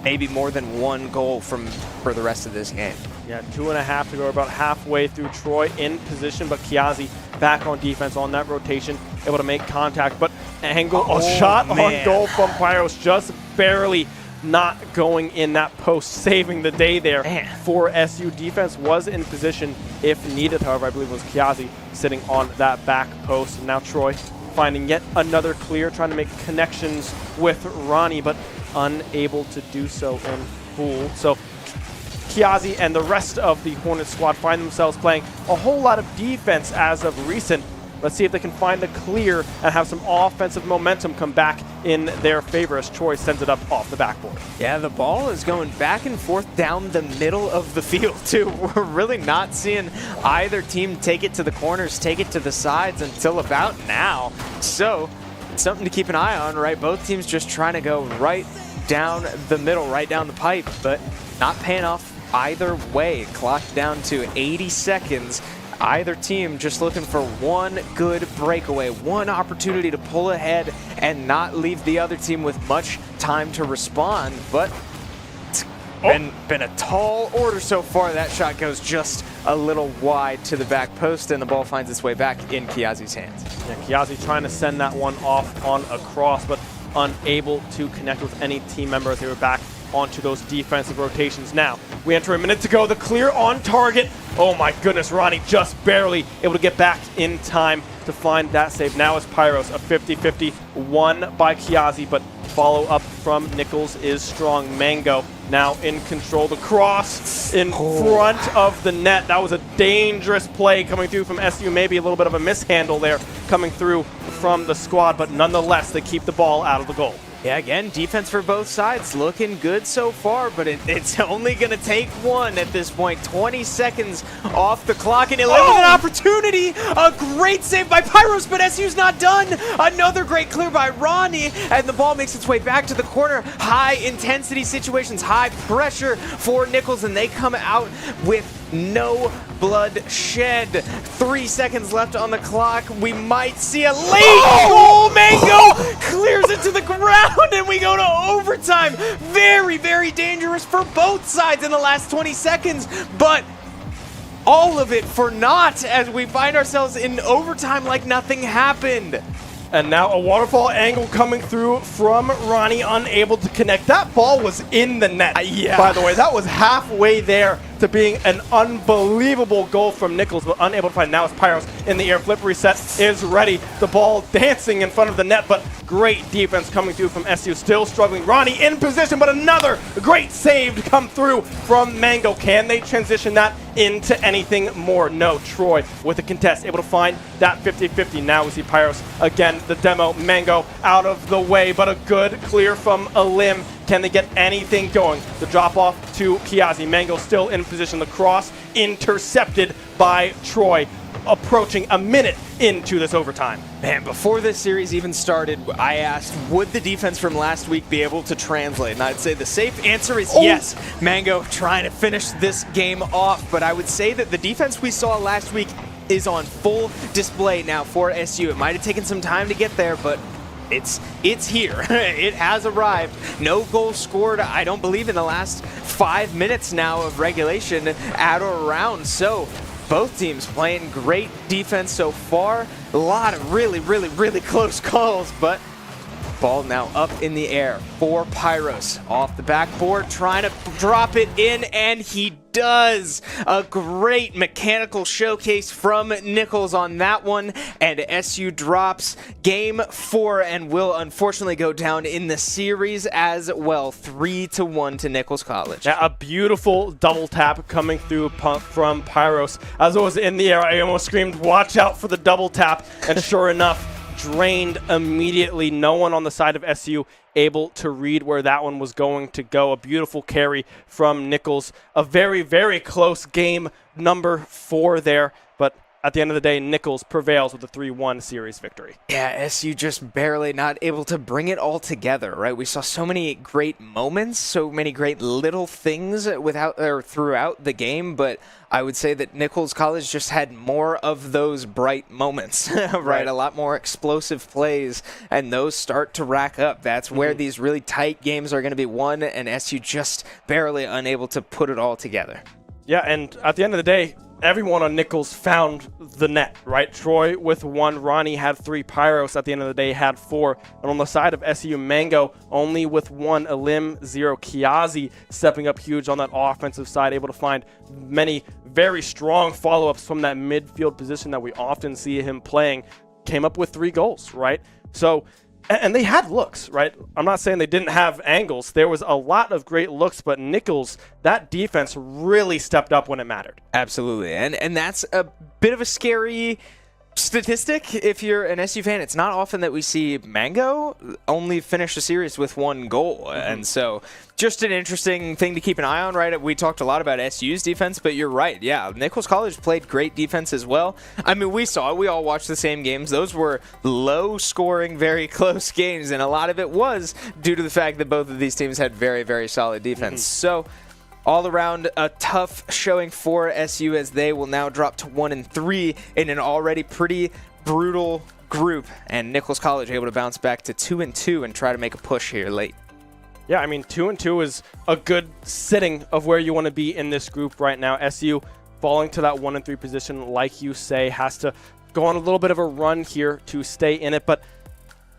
maybe more than 1 goal for the rest of this game. Yeah, 2.5 to go, about halfway through. Troy in position, but Kiazi back on defense on that rotation, able to make contact, but angle, a shot on goal from Pyros, just barely not going in that post, saving the day there for SU. Defense was in position if needed, however, I believe it was Kiazi sitting on that back post. And now Troy finding yet another clear, trying to make connections with Ronnie, but unable to do so in full. So Kiazi and the rest of the Hornet squad find themselves playing a whole lot of defense as of recent. Let's see if they can find the clear and have some offensive momentum come back in their favor as Troy sends it up off the backboard. Yeah, the ball is going back and forth down the middle of the field, too. We're really not seeing either team take it to the corners, take it to the sides until about now. So it's something to keep an eye on, right? Both teams just trying to go right down the middle, right down the pipe, but not paying off either way. Clock down to 80 seconds. Either team just looking for 1 good breakaway, 1 opportunity to pull ahead and not leave the other team with much time to respond. But it's been a tall order so far. That shot goes just a little wide to the back post, and the ball finds its way back in Kiazi's hands. Yeah, Kiazi trying to send that one off on a cross, but unable to connect with any team member as they were back onto those defensive rotations. Now, we enter a minute to go. The clear on target. Oh my goodness, Ronnie just barely able to get back in time to find that save. Now is Pyros, a 50-50, won by Kiazi, but follow up from Nichols is strong. Mango now in control. The cross in front of the net. That was a dangerous play coming through from SU. Maybe a little bit of a mishandle there coming through from the squad, but nonetheless, they keep the ball out of the goal. Yeah, again, defense for both sides looking good so far, but it's only going to take 1 at this point. 20 seconds off the clock, and with an opportunity. A great save by Pyros, but SU's not done. Another great clear by Ronnie, and the ball makes its way back to the corner. High intensity situations, high pressure for Nichols, and they come out with no blood shed. 3 seconds left on the clock. We might see a late goal. Mango clears it to the ground, and we go to overtime. Very, very dangerous for both sides in the last 20 seconds, but all of it for naught as we find ourselves in overtime like nothing happened. And now a waterfall angle coming through from Ronnie, unable to connect. That ball was in the net, by the way. That was halfway there to being an unbelievable goal from Nichols, but unable to find. Now it's Pyros in the air. Flip reset is ready. The ball dancing in front of the net, but great defense coming through from SU. Still struggling. Ronnie in position, but another great save to come through from Mango. Can they transition that into anything more? No. Troy with a contest, able to find that 50-50. Now we see Pyros again. The demo, Mango out of the way, but a good clear from a limb. Can they get anything going? The drop off to Kiazi. Mango still in position. The cross intercepted by Troy, approaching a minute into this overtime. Man, before this series even started, I asked, would the defense from last week be able to translate? And I'd say the safe answer is yes. Mango trying to finish this game off, but I would say that the defense we saw last week is on full display now for SU. It might have taken some time to get there, but it's here. It has arrived. No goals scored, I don't believe, in the last 5 minutes now of regulation at or around. So both teams playing great defense so far. A lot of really, really, really close calls, but Ball now up in the air for Pyros. Off the backboard, trying to drop it in, and he does. A great mechanical showcase from Nichols on that one, and SU drops game 4 and will unfortunately go down in the series as well, 3-1 to Nichols College. Yeah, a beautiful double tap coming through from Pyros. As it was in the air, I almost screamed, watch out for the double tap, and sure enough, drained immediately. No one on the side of SU able to read where that one was going to go. A beautiful carry from Nichols. A very, very close game number 4 there, but at the end of the day, Nichols prevails with a 3-1 series victory. Yeah, SU just barely not able to bring it all together, right? We saw so many great moments, so many great little things throughout the game, but I would say that Nichols College just had more of those bright moments, right? A lot more explosive plays, and those start to rack up. That's where these really tight games are going to be won, and SU just barely unable to put it all together. Yeah, and at the end of the day, everyone on Nichols found the net, right? Troy with 1, Ronnie had 3, Pyros at the end of the day had 4, and on the side of SU, Mango only with 1, Elim, 0, Kiazi stepping up huge on that offensive side, able to find many very strong follow-ups from that midfield position that we often see him playing, came up with 3 goals, right? So, and they had looks, right? I'm not saying they didn't have angles. There was a lot of great looks, but Nichols, that defense really stepped up when it mattered. Absolutely. And that's a bit of a scary statistic if you're an SU fan. It's not often that we see Mango only finish a series with 1 goal. And so just an interesting thing to keep an eye on, right? We talked a lot about SU's defense, but you're right. Yeah, Nichols College played great defense as well. I mean, we saw it. We all watched the same games. Those were low-scoring, very close games, and a lot of it was due to the fact that both of these teams had very, very solid defense. So all around, a tough showing for SU as they will now drop to 1-3 in an already pretty brutal group, and Nichols College able to bounce back to 2-2 and try to make a push here late. Yeah, I mean, 2-2 is a good sitting of where you want to be in this group right now. SU falling to that 1-3 position, like you say, has to go on a little bit of a run here to stay in it, but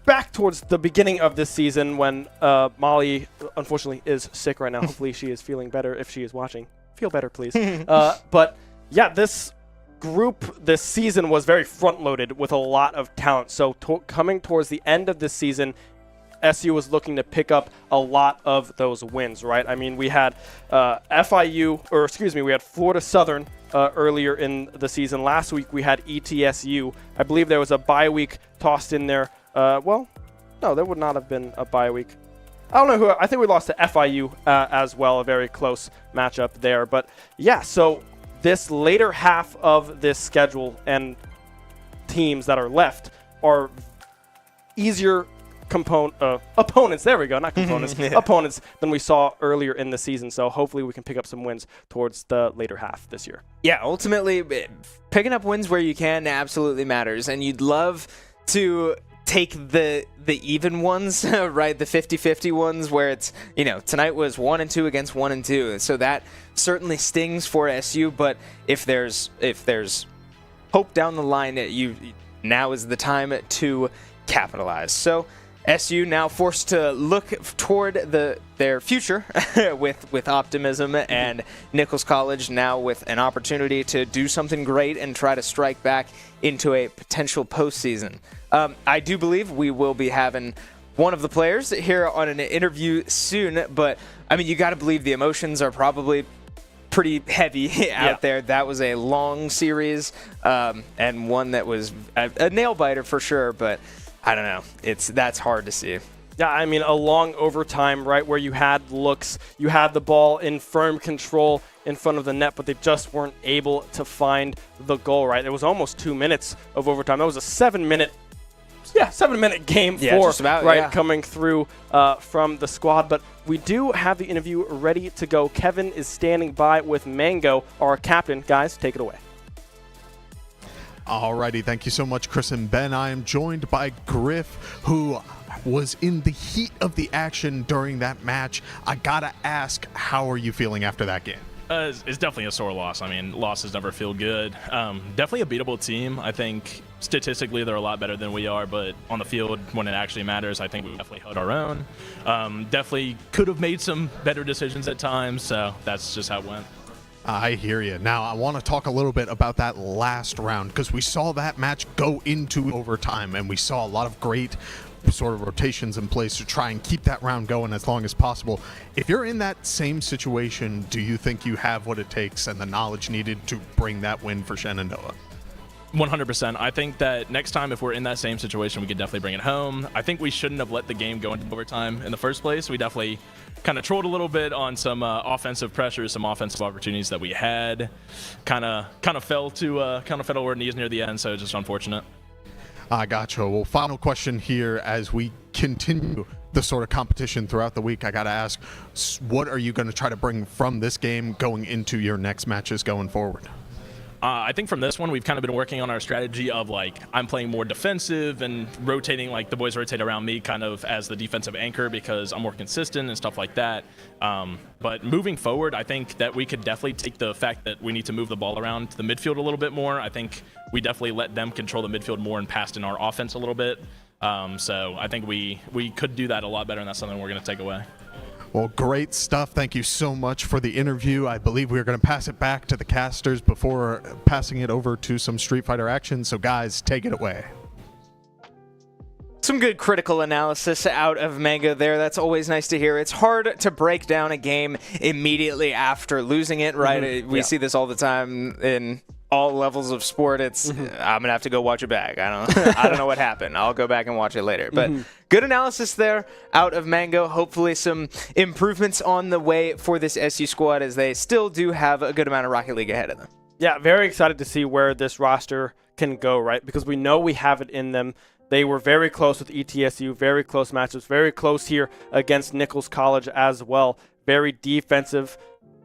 back towards the beginning of this season when Molly, unfortunately, is sick right now. Hopefully she is feeling better if she is watching. Feel better, please. But yeah, this group this season was very front-loaded with a lot of talent. So coming towards the end of this season, SU was looking to pick up a lot of those wins, right? I mean, we had we had Florida Southern earlier in the season. Last week we had ETSU. I believe there was a bye week tossed in there. Well, no, there would not have been a bye week. I don't know who. I think we lost to FIU as well, a very close matchup there. But yeah, so this later half of this schedule and teams that are left are easier opponents. There we go, not components. Opponents than we saw earlier in the season. So hopefully we can pick up some wins towards the later half this year. Yeah, ultimately, picking up wins where you can absolutely matters, and you'd love to take the even ones, right? The 50-50 ones where it's, tonight was 1-2 against 1-2. So that certainly stings for SU, but if there's hope down the line, now is the time to capitalize. So SU now forced to look toward their future with optimism, and Nichols College now with an opportunity to do something great and try to strike back into a potential postseason. I do believe we will be having one of the players here on an interview soon, but I mean, you got to believe the emotions are probably pretty heavy out there. That was a long series and one that was a nail biter for sure, but I don't know. That's hard to see. Yeah, I mean, a long overtime, right, where you had looks, you had the ball in firm control in front of the net, but they just weren't able to find the goal, right? It was almost 2 minutes of overtime. That was a 7-minute game coming through from the squad. But we do have the interview ready to go. Kevin is standing by with Mango, our captain. Guys, take it away. Alrighty, thank you so much, Chris and Ben. I am joined by Griff, who was in the heat of the action during that match. I gotta ask, how are you feeling after that game? It's definitely a sore loss. I mean, losses never feel good. Definitely a beatable team. I think statistically they're a lot better than we are, but on the field, when it actually matters, I think we definitely held our own. Definitely could have made some better decisions at times, so that's just how it went. I hear you. Now, I want to talk a little bit about that last round because we saw that match go into overtime, and we saw a lot of great sort of rotations in place to try and keep that round going as long as possible. If you're in that same situation, do you think you have what it takes and the knowledge needed to bring that win for Shenandoah? 100%. I think that next time, if we're in that same situation, we could definitely bring it home. I think we shouldn't have let the game go into overtime in the first place. We definitely kind of trolled a little bit on some offensive pressure, some offensive opportunities that we had. Kind of fell to our knees near the end, so just unfortunate. I gotcha. Well, final question here as we continue the sort of competition throughout the week. I got to ask, what are you going to try to bring from this game going into your next matches going forward? I think from this one, we've kind of been working on our strategy of, like, I'm playing more defensive and rotating, like, the boys rotate around me kind of as the defensive anchor because I'm more consistent and stuff like that. But moving forward, I think that we could definitely take the fact that we need to move the ball around the midfield a little bit more. I think we definitely let them control the midfield more and passed in our offense a little bit. So I think we could do that a lot better, and that's something we're going to take away. Well, great stuff. Thank you so much for the interview. I believe we're going to pass it back to the casters before passing it over to some Street Fighter action. So, guys, take it away. Some good critical analysis out of Mango there. That's always nice to hear. It's hard to break down a game immediately after losing it, right? We see this all the time in all levels of sport. It's I'm gonna have to go watch it back. I don't know what happened. I'll go back and watch it later. But good analysis there out of Mango. Hopefully some improvements on the way for this SU squad as they still do have a good amount of Rocket League ahead of them. Yeah, very excited to see where this roster can go, right? Because we know we have it in them. They were very close with ETSU, very close matchups, very close here against Nichols College as well. Very defensive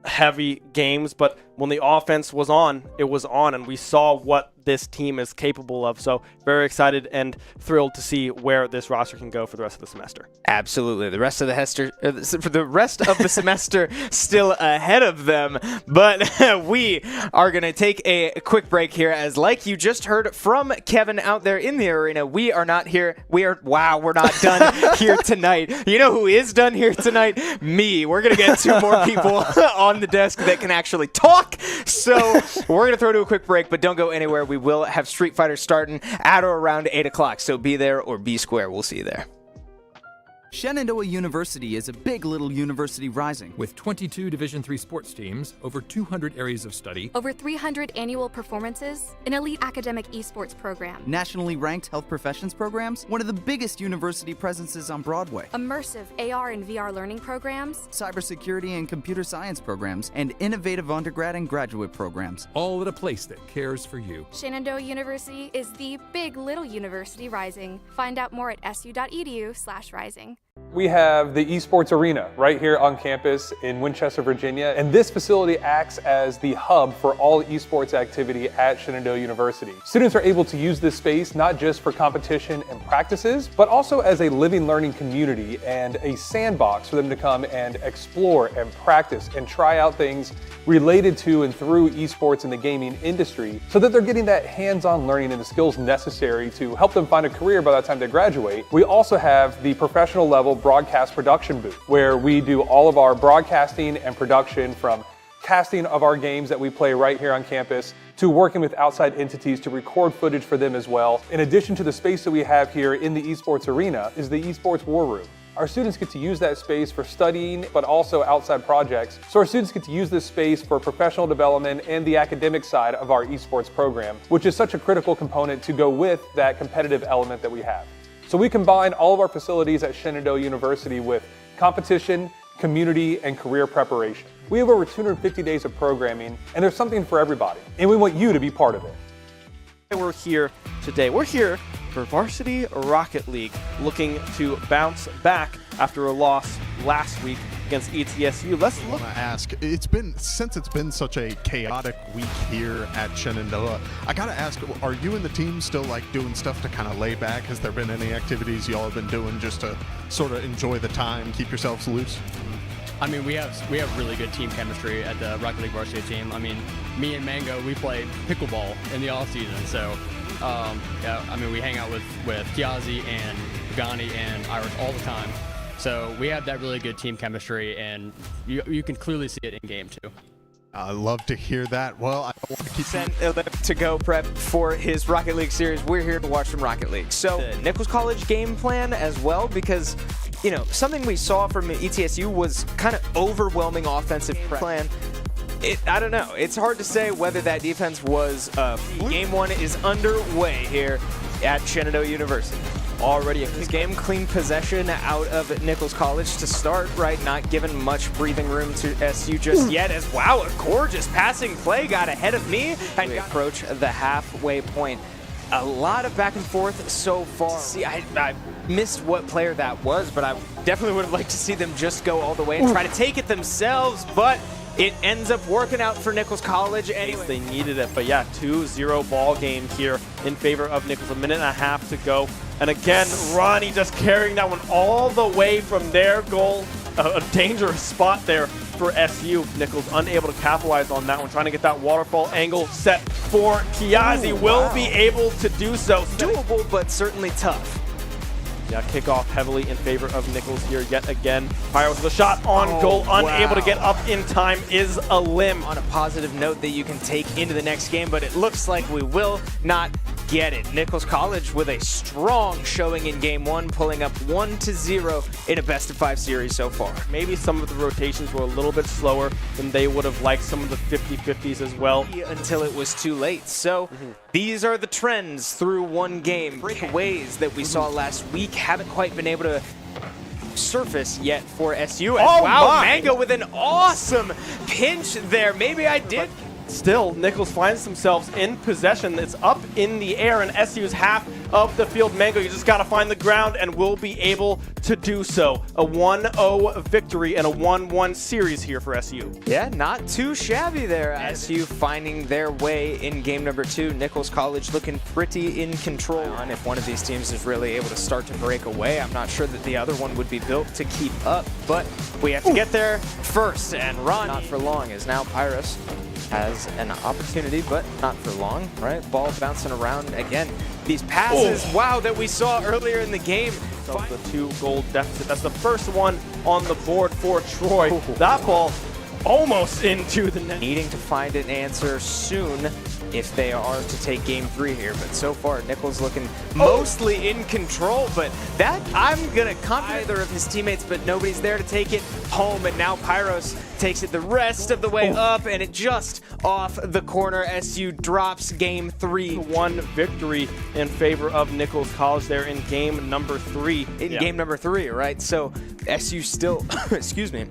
heavy games, but when the offense was on, it was on, and we saw what this team is capable of. So very excited and thrilled to see where this roster can go for the rest of the semester. Absolutely. The rest of the semester still ahead of them, but we are going to take a quick break here as, like you just heard from Kevin out there in the arena, we are not here. We're not done here tonight. You know who is done here tonight? Me. We're going to get two more people on the desk that can actually talk. So we're going to throw to a quick break, but don't go anywhere. We will have Street Fighter starting at or around 8 o'clock. So be there or be square. We'll see you there. Shenandoah University is a big little university rising. With 22 Division III sports teams, over 200 areas of study, over 300 annual performances, an elite academic esports program, nationally ranked health professions programs, one of the biggest university presences on Broadway, immersive AR and VR learning programs, cybersecurity and computer science programs, and innovative undergrad and graduate programs. all at a place that cares for you. Shenandoah University is the big little university rising. Find out more at su.edu/rising. We have the Esports Arena right here on campus in Winchester, Virginia, and this facility acts as the hub for all esports activity at Shenandoah University. Students are able to use this space not just for competition and practices, but also as a living learning community and a sandbox for them to come and explore and practice and try out things related to and through esports in the gaming industry so that they're getting that hands-on learning and the skills necessary to help them find a career by the time they graduate. We also have the professional level broadcast production booth where we do all of our broadcasting and production, from casting of our games that we play right here on campus to working with outside entities to record footage for them as well. In addition to the space that we have here in the Esports Arena is the Esports War Room. Our students get to use that space for studying, but also outside projects. So our students get to use this space for professional development and the academic side of our esports program, which is such a critical component to go with that competitive element that we have. So we combine all of our facilities at Shenandoah University with competition, community, and career preparation. We have over 250 days of programming, and there's something for everybody, and we want you to be part of it. We're here today. We're here for Varsity Rocket League, looking to bounce back after a loss last week against ETSU. Let's I look. want to ask, it's been such a chaotic week here at Shenandoah. I got to ask, are you and the team still like doing stuff to kind of lay back? Has there been any activities y'all have been doing just to sort of enjoy the time, keep yourselves loose? I mean, we have really good team chemistry at the Rocket League varsity team. I mean, me and Mango, we play pickleball in the off season. So, yeah, I mean, we hang out with Kiazi and Gani and Iris all the time. So we have that really good team chemistry, and you can clearly see it in game too. I love to hear that. Well, I don't want to keep Sent to go prep for his Rocket League series. We're here to watch some Rocket League. So the Nichols College game plan as well, because something we saw from ETSU was kind of overwhelming offensive plan. I don't know. It's hard to say whether that defense was game one is underway here at Shenandoah University. Already a game, clean possession out of Nichols College to start, right? Not given much breathing room to SU just yet, as wow, a gorgeous passing play got ahead of me and approach the halfway point. A lot of back and forth so far. See, I missed what player that was, but I definitely would have liked to see them just go all the way and try to take it themselves, but it ends up working out for Nichols College anyway. They needed it, but yeah, 2-0 ball game here in favor of Nichols. 1.5 minutes to go. And again, Ronnie just carrying that one all the way from their goal. A dangerous spot there for SU. Nichols unable to capitalize on that one, trying to get that waterfall angle set for Kiazi. Will be able to do so. Doable, but certainly tough. Yeah, kickoff heavily in favor of Nichols here yet again. Pyros with a shot on goal, unable to get up in time, is a limb. On a positive note that you can take into the next game, but it looks like we will not get it. Nichols College with a strong showing in game one, pulling up 1-0 in a best-of-5 series so far. Maybe some of the rotations were a little bit slower than they would have liked, some of the 50-50s as well. Until it was too late. So these are the trends through one game. Breakaways that we saw last week haven't quite been able to surface yet for SU. And wow, Mango with an awesome pinch there. Maybe I did. Still, Nichols finds themselves in possession. It's up in the air, and SU's half of the field. Mango, you just got to find the ground, and will be able to do so. A 1-0 victory and a 1-1 series here for SU. Yeah, not too shabby there. SU finding their way in game number 2. Nichols College looking pretty in control. And if one of these teams is really able to start to break away, I'm not sure that the other one would be built to keep up. But we have to get there first, and run. Not for long, as now Pyros has an opportunity, but not for long, right? Ball bouncing around again. These passes, wow, that we saw earlier in the game. So the 2-goal deficit. That's the first one on the board for Troy. That ball almost into the net. Needing to find an answer soon if they are to take game 3 here. But so far, Nichols looking mostly in control, but that I'm going to comp either of his teammates, but nobody's there to take it home. And now Pyros takes it the rest of the way up, and it just off the corner. SU drops game 3. 1 victory in favor of Nichols College there in game number 3. Game number 3, right? So SU still, excuse me,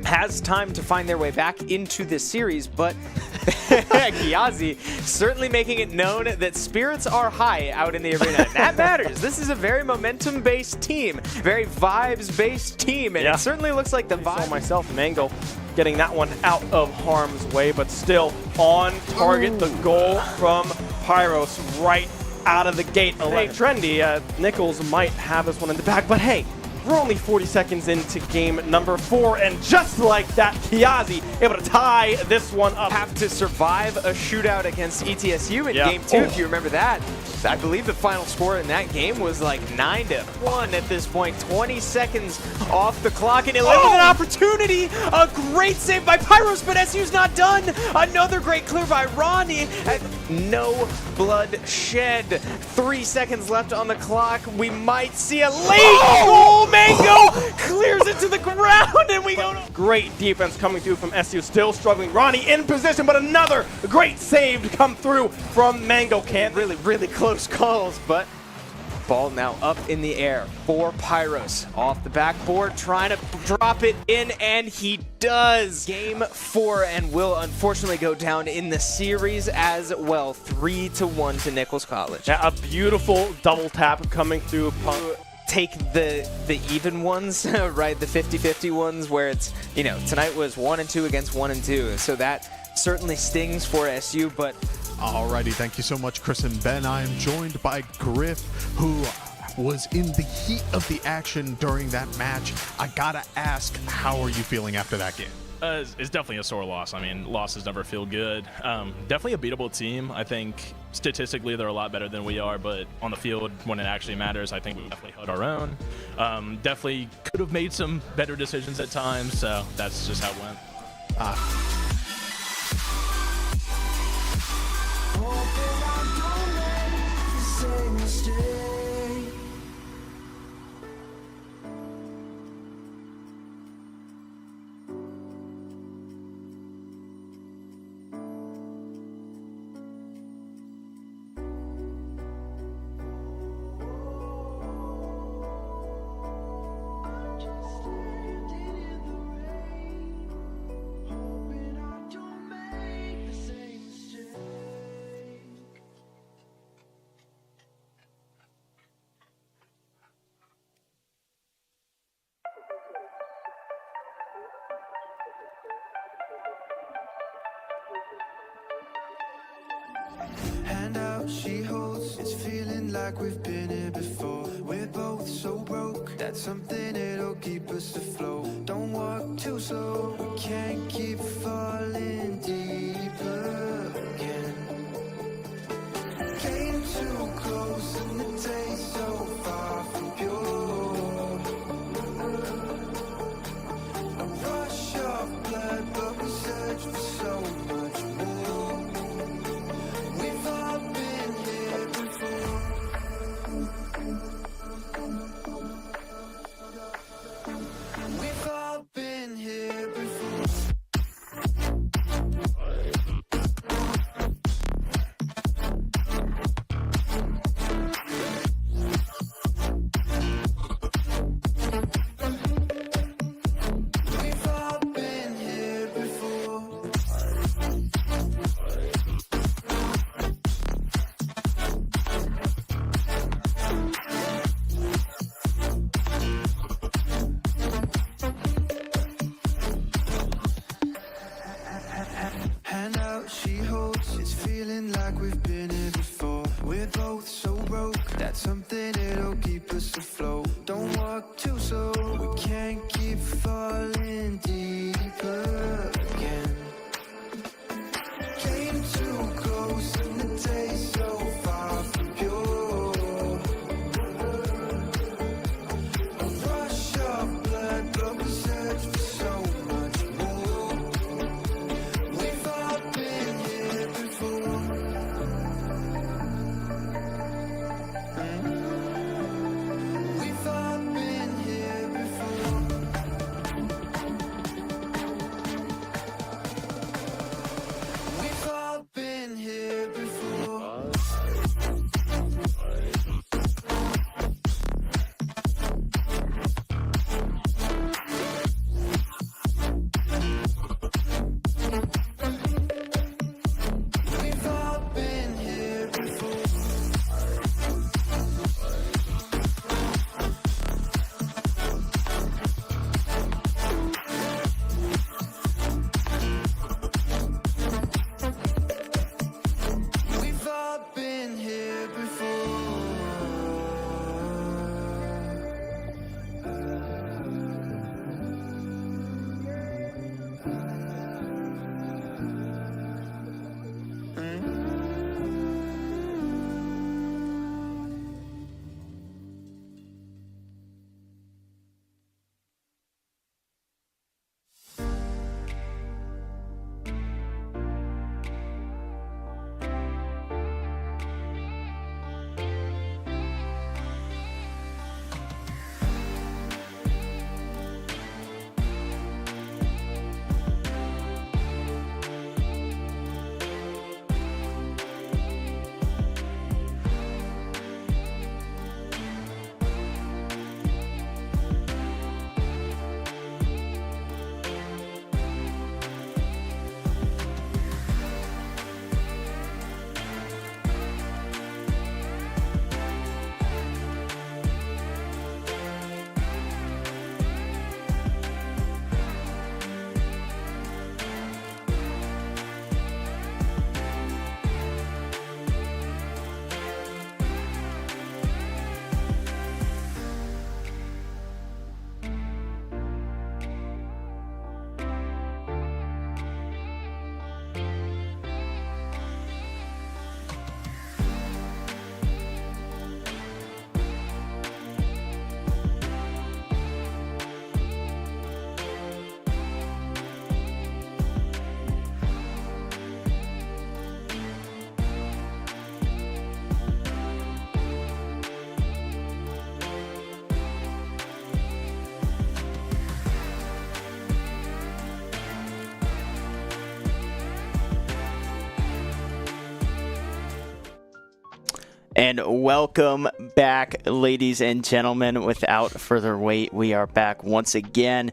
has time to find their way back into this series, but Kiazi certainly making it known that spirits are high out in the arena. That matters. This is a very momentum-based team, very vibes-based team, and it certainly looks like the vibe. I saw myself, Mango, getting that one out of harm's way, but still on target. The goal from Pyros right out of the gate. Hey, trendy. Nichols might have this one in the back, but hey, we're only 40 seconds into game number 4, and just like that, Kiazi able to tie this one up. Have to survive a shootout against ETSU in game 2, if you remember that. I believe the final score in that game was like 9-1 at this point. 20 seconds off the clock, and 11 an opportunity. A great save by Pyros, but SU's not done. Another great clear by Ronnie. No blood shed. 3 seconds left on the clock. We might see a late goal. Mango clears it to the ground, and we go to... Great defense coming through from SU. Still struggling. Ronnie in position, but another great save to come through from Mango. Really close calls, but ball now up in the air for Pyros. Off the backboard, trying to drop it in, and he does. Game 4, and will unfortunately go down in the series as well. 3-1 to Nichols College. Yeah, a beautiful double tap coming through. Take the even ones, right? The 50-50 ones where it's, tonight was 1 and 2 against 1 and 2. So that certainly stings for SU, but alrighty, thank you so much, Chris and Ben. I am joined by Griff, who was in the heat of the action during that match. I gotta ask, how are you feeling after that game? It's definitely a sore loss. I mean, losses never feel good. Definitely a beatable team. I think statistically they're a lot better than we are, but on the field, when it actually matters, I think we definitely held our own. Definitely could have made some better decisions at times, so that's just how it went. Hand out, she holds. It's feeling like we've been here before. We're both so broke. That's something that'll keep us afloat. Don't walk too slow. We can't keep falling deeper again. Came too close and the taste so far from pure. A rush of blood, but we search for so much more. We've all been here before. We've all been here before. We've all been here before. Hand out, she holds. It's feeling like we've been here before. We're both so broke. That's something that'll keep us afloat. Don't walk too slow. We can't keep falling deeper again. Came too close and the taste so far from pure. A rush of blood, but we search for so much more. We've all been here before. We've all been here before. We've all been here before. And welcome back, ladies and gentlemen. Without further wait, we are back once again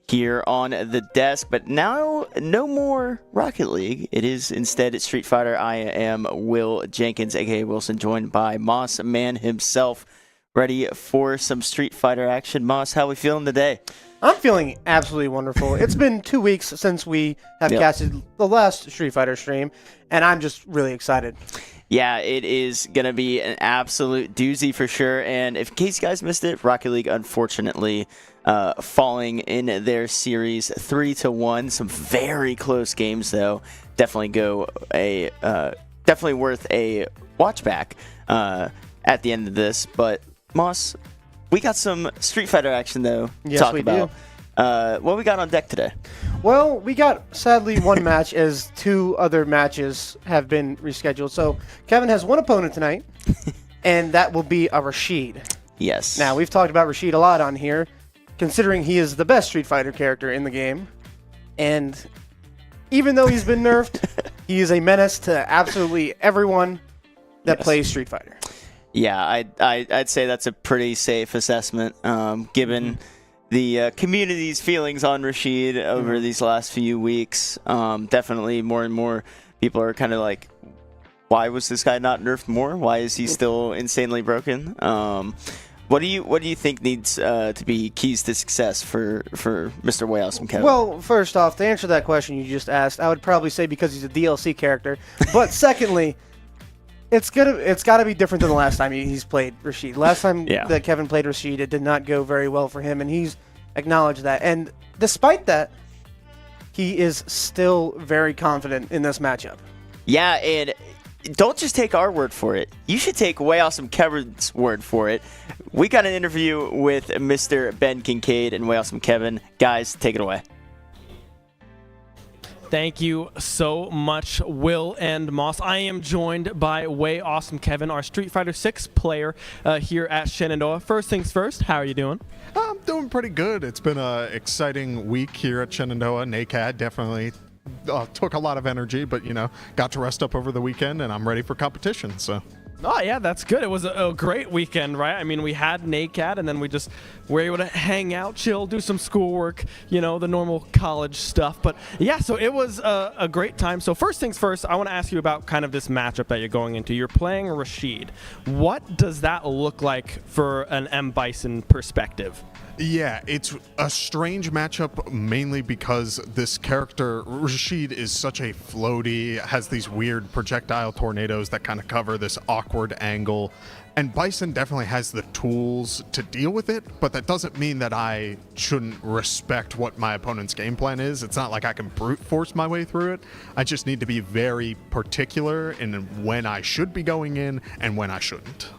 here on the desk. But now, no more Rocket League. It is instead Street Fighter. I am Will Jenkins, a.k.a. Wilson, joined by Moss Man himself. Ready for some Street Fighter action. Moss, how we feeling today? I'm feeling absolutely wonderful. It's been 2 weeks since we have casted the last Street Fighter stream, and I'm just really excited. Yeah, it is going to be an absolute doozy for sure. And in case you guys missed it, Rocket League, unfortunately, falling in their series 3-1. Some very close games, though. Definitely definitely worth a watch back at the end of this. But Moss, we got some Street Fighter action, though, to talk about. What we got on deck today? Well, we got, sadly, one match as 2 other matches have been rescheduled. So Kevin has one opponent tonight, and that will be a Rashid. Yes. Now, we've talked about Rashid a lot on here, considering he is the best Street Fighter character in the game. And even though he's been nerfed, he is a menace to absolutely everyone that plays Street Fighter. Yeah, I'd say that's a pretty safe assessment, given the community's feelings on Rashid over these last few weeks. Definitely more and more people are kind of like, why was this guy not nerfed more? Why is he still insanely broken? What do you think needs to be keys to success for Mr. Way Awesome Kevin? Well, first off, to answer that question you just asked, I would probably say because he's a DLC character. But secondly, it's got to be different than the last time he's played Rashid. Last time that Kevin played Rashid, it did not go very well for him, and he's acknowledged that. And despite that, he is still very confident in this matchup. Yeah, and don't just take our word for it. You should take Way Awesome Kevin's word for it. We got an interview with Mr. Ben Kincaid and Way Awesome Kevin. Guys, take it away. Thank you so much, Will and Moss. I am joined by Way Awesome Kevin, our Street Fighter 6 player here at Shenandoah. First things first, how are you doing? I'm doing pretty good. It's been an exciting week here at Shenandoah. NACAD definitely took a lot of energy, but, got to rest up over the weekend, and I'm ready for competition, so... Oh, yeah, that's good. It was a great weekend, right? I mean, we had NACAD, and then we just were able to hang out, chill, do some schoolwork, the normal college stuff. But, yeah, so it was a great time. So first things first, I want to ask you about kind of this matchup that you're going into. You're playing Rashid. What does that look like for an M. Bison perspective? Yeah, it's a strange matchup mainly because this character, Rashid, is such a floaty, has these weird projectile tornadoes that kind of cover this awkward angle. And Bison definitely has the tools to deal with it, but that doesn't mean that I shouldn't respect what my opponent's game plan is. It's not like I can brute force my way through it. I just need to be very particular in when I should be going in and when I shouldn't.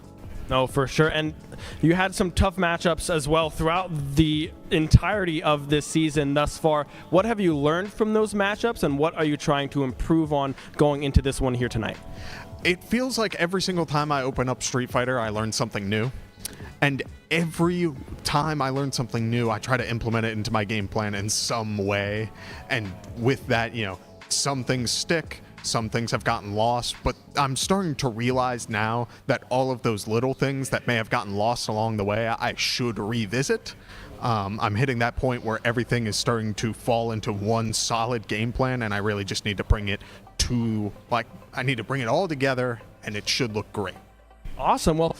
No, for sure. And you had some tough matchups as well throughout the entirety of this season thus far. What have you learned from those matchups, and what are you trying to improve on going into this one here tonight? It feels like every single time I open up Street Fighter, I learn something new. And every time I learn something new, I try to implement it into my game plan in some way. And with that, some things stick. Some things have gotten lost, but I'm starting to realize now that all of those little things that may have gotten lost along the way, I should revisit. I'm hitting that point where everything is starting to fall into one solid game plan, and I really just need to bring it all together, and it should look great. Awesome. Well,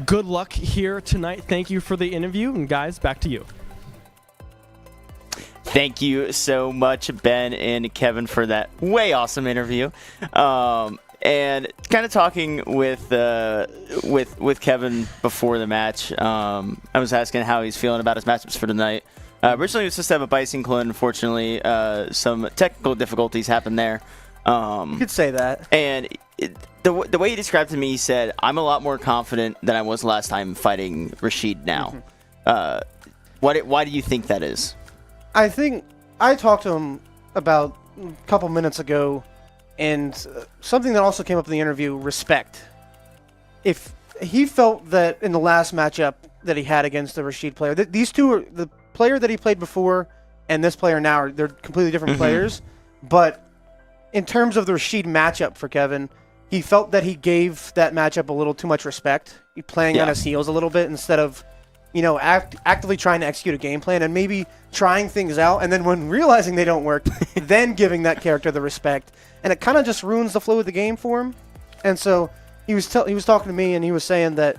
good luck here tonight. Thank you for the interview, and guys, back to you. Thank you so much, Ben and Kevin, for that way awesome interview. And kind of talking with Kevin before the match, I was asking how he's feeling about his matchups for tonight. Originally, he was supposed to have a Bison clone. Unfortunately, some technical difficulties happened there. You could say that. And the way he described it to me, he said, I'm a lot more confident than I was last time fighting Rashid now. Why do you think that is? I think I talked to him about a couple minutes ago, and something that also came up in the interview, respect. If he felt that in the last matchup that he had against the Rashid player, these two are the player that he played before and this player now, they're completely different players. But in terms of the Rashid matchup for Kevin, he felt that he gave that matchup a little too much respect, playing on his heels a little bit instead of, actively trying to execute a game plan and maybe trying things out, and then when realizing they don't work, then giving that character the respect, and it kind of just ruins the flow of the game for him. And so he was talking to me, and he was saying that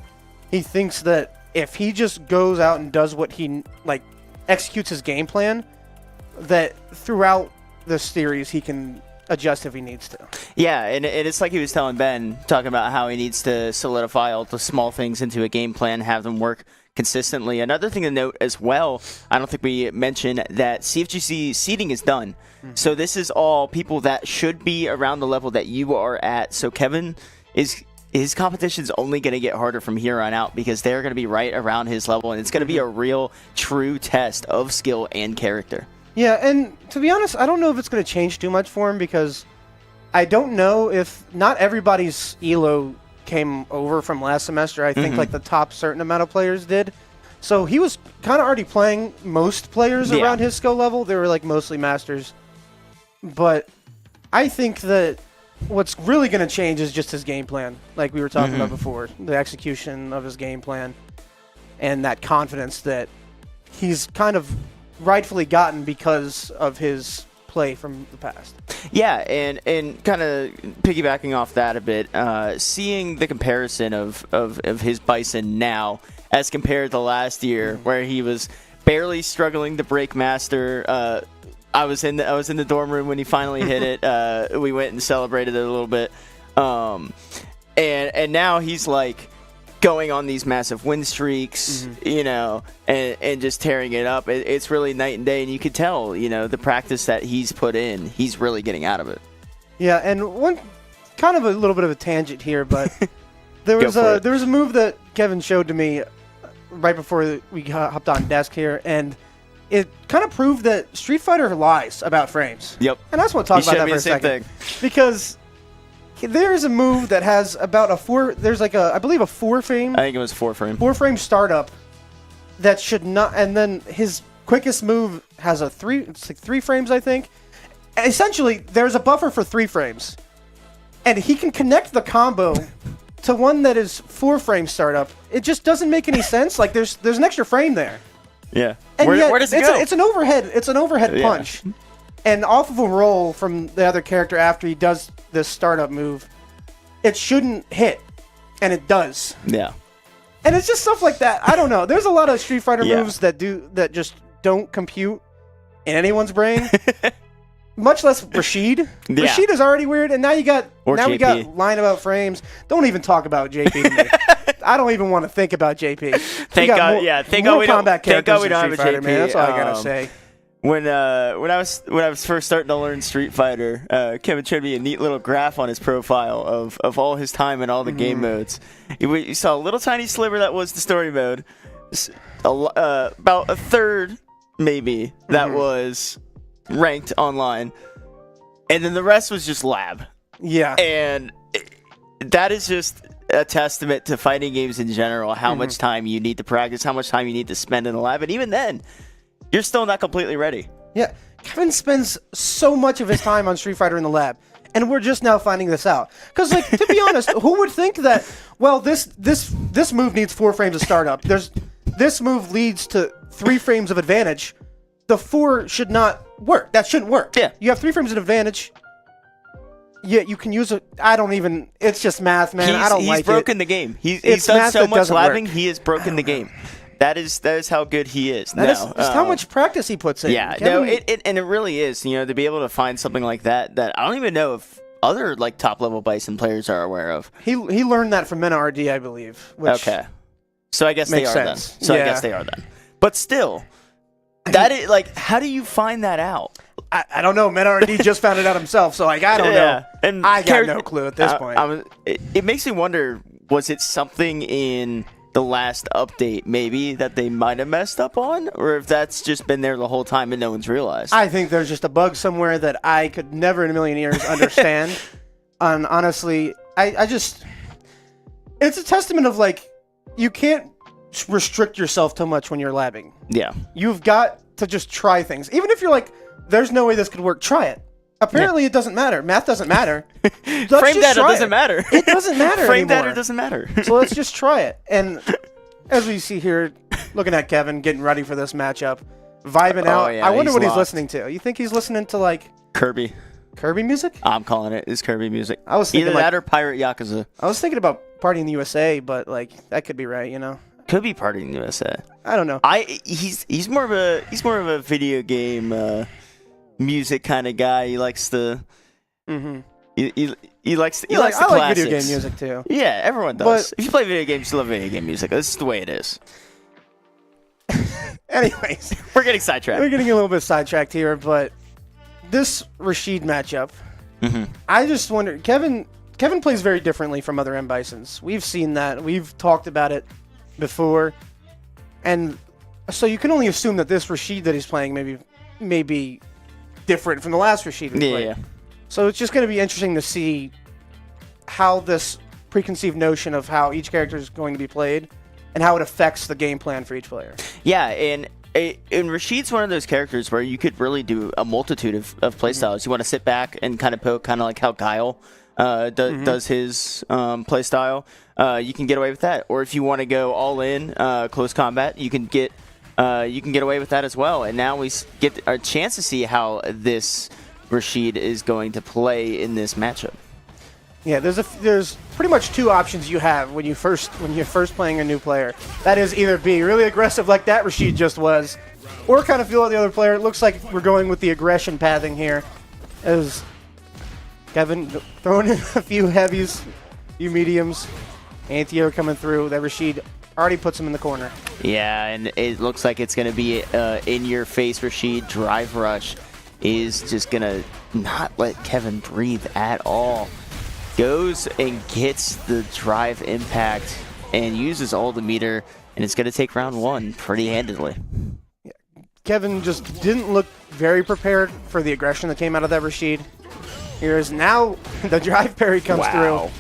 he thinks that if he just goes out and does what he executes his game plan, that throughout the series he can adjust if he needs to. Yeah, and it's like he was telling Ben, talking about how he needs to solidify all the small things into a game plan, have them work consistently. Another thing to note as well, I don't think we mentioned that CFGC seeding is done. So this is all people that should be around the level that you are at. So Kevin, his competition's only going to get harder from here on out because they're going to be right around his level, and it's going to be a real, true test of skill and character. Yeah, and to be honest, I don't know if it's going to change too much for him because I don't know if not everybody's ELO came over from last semester. I think the top certain amount of players did. So he was kind of already playing most players around his skill level. They were mostly masters. But I think that what's really going to change is just his game plan, like we were talking about before. The execution of his game plan and that confidence that he's kind of rightfully gotten because of his play from the past. Yeah, and kind of piggybacking off that a bit, seeing the comparison of his Bison now as compared to last year, where he was barely struggling to break master. I was in the dorm room when he finally hit it. We went and celebrated it a little bit, and now he's going on these massive win streaks, and just tearing it up. It's really night and day, and you could tell, the practice that he's put in, he's really getting out of it. Yeah, and one kind of a little bit of a tangent here, but there was a move that Kevin showed to me right before we hopped on desk here, and it kind of proved that Street Fighter lies about frames. Yep. And I just want to talk about that for a second. Because there's a move that has about I believe a 4-frame. I think it was 4-frame. 4-frame startup that should not, and then his quickest move has it's 3 frames, I think. Essentially, there's a buffer for 3 frames. And he can connect the combo to one that is 4-frame startup. It just doesn't make any sense. There's an extra frame there. Yeah. And where does it go? It's an overhead punch. And off of a roll from the other character after he does this startup move, it shouldn't hit. And it does. Yeah. And it's just stuff like that. I don't know. There's a lot of Street Fighter moves that just don't compute in anyone's brain. Much less Rashid. Yeah. Rashid is already weird, and now we got line about frames. Don't even talk about JP to me. I don't even want to think about JP. Thank God we don't have a JP. Man. That's all I gotta say. When I was first starting to learn Street Fighter, Kevin showed me a neat little graph on his profile of all his time in all the game modes. You saw a little tiny sliver that was the story mode, about a third maybe that was ranked online, and then the rest was just lab. Yeah, and that is just a testament to fighting games in general. How much time you need to practice, how much time you need to spend in the lab, and even then, you're still not completely ready. Yeah, Kevin spends so much of his time on Street Fighter in the lab, and we're just now finding this out. Because, to be honest, who would think that? Well, this move needs 4 frames of startup. This move leads to 3 frames of advantage. The 4 should not work. That shouldn't work. Yeah, you have 3 frames of advantage. Yeah, you can use it. I don't even. It's just math, man. I don't like it. He's broken the game. He's done so much labbing. He has broken the game. That is how good he is now. That is just how much practice he puts in. Yeah, no, it really is. To be able to find something like that I don't even know if other top level Bison players are aware of. He learned that from Mena RD, I believe. Okay, so I guess they are sense. then. So I guess they are then. But still, that is how do you find that out? I don't know. Mena RD just found it out himself, so I don't know. And I got no clue at this point. It makes me wonder: was it something in the last update maybe that they might have messed up on, or if that's just been there the whole time and no one's realized? I think there's just a bug somewhere that I could never in a million years understand. And honestly, I just, it's a testament of you can't restrict yourself too much when you're labbing. Yeah. You've got to just try things. Even if you're there's no way this could work, try it. Apparently, it doesn't matter. Math doesn't matter. Frame data doesn't matter. It doesn't matter Frame anymore. data doesn't matter. So let's just try it. And as we see here, looking at Kevin getting ready for this matchup, vibing out. Yeah, I wonder what he's lost. listening to. You think he's listening to like Kirby music? I'm calling it. It's Kirby music. I was thinking either like, that or Pirate Yakuza. I was thinking about Party in the USA, but like that could be right, you know. Could be Party in the USA. I don't know. He's more of a video game music kind of guy. He likes the he likes the I classics. like video game music too. Yeah, everyone does. But if you play video games, you love video game music. This is the way it is. Anyways, we're getting sidetracked. We're getting a little bit sidetracked here, but this Rashid matchup, I just wonder. Kevin plays very differently from other M Bisons. We've seen that. We've talked about it before, and so you can only assume that this Rashid that he's playing may be different from the last Rashid we played. Yeah. So it's just going to be interesting to see how this preconceived notion of how each character is going to be played and how it affects the game plan for each player. Yeah, and Rashid's one of those characters where you could really do a multitude of playstyles. You want to sit back and kind of poke, kind of like how Guile does his playstyle. You can get away with that. Or if you want to go all in close combat, you can get away with that as well. And now we get a chance to see how this Rashid is going to play in this matchup. Yeah, there's pretty much two options you have when you're first playing a new player. That is either be really aggressive like that Rashid just was, or kind of feel out the other player. It looks like we're going with the aggression pathing here, as Kevin throwing in a few heavies, few mediums, anti-air coming through. That Rashid already puts him in the corner. Yeah, and it looks like it's going to be in your face. Rashid drive rush is just going to not let Kevin breathe at all. Goes and gets the drive impact and uses all the meter, and it's going to take round one pretty handedly. Yeah. Kevin just didn't look very prepared for the aggression that came out of that Rashid. Here's now the drive parry comes through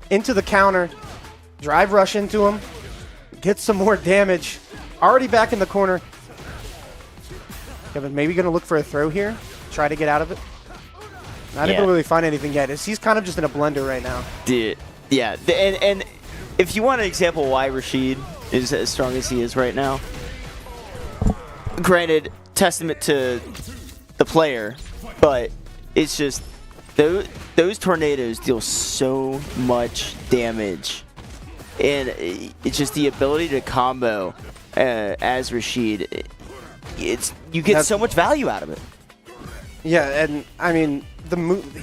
into the counter, drive rush into him, gets some more damage. Already back in the corner. Kevin maybe going to look for a throw here, try to get out of it. Not able to really find anything yet. He's kind of just in a blender right now. Yeah, and if you want an example why Rashid is as strong as he is right now, granted, testament to the player, but it's just those tornadoes deal so much damage, and it's just the ability to combo as Rashid. You get so much value out of it. Yeah, and I mean,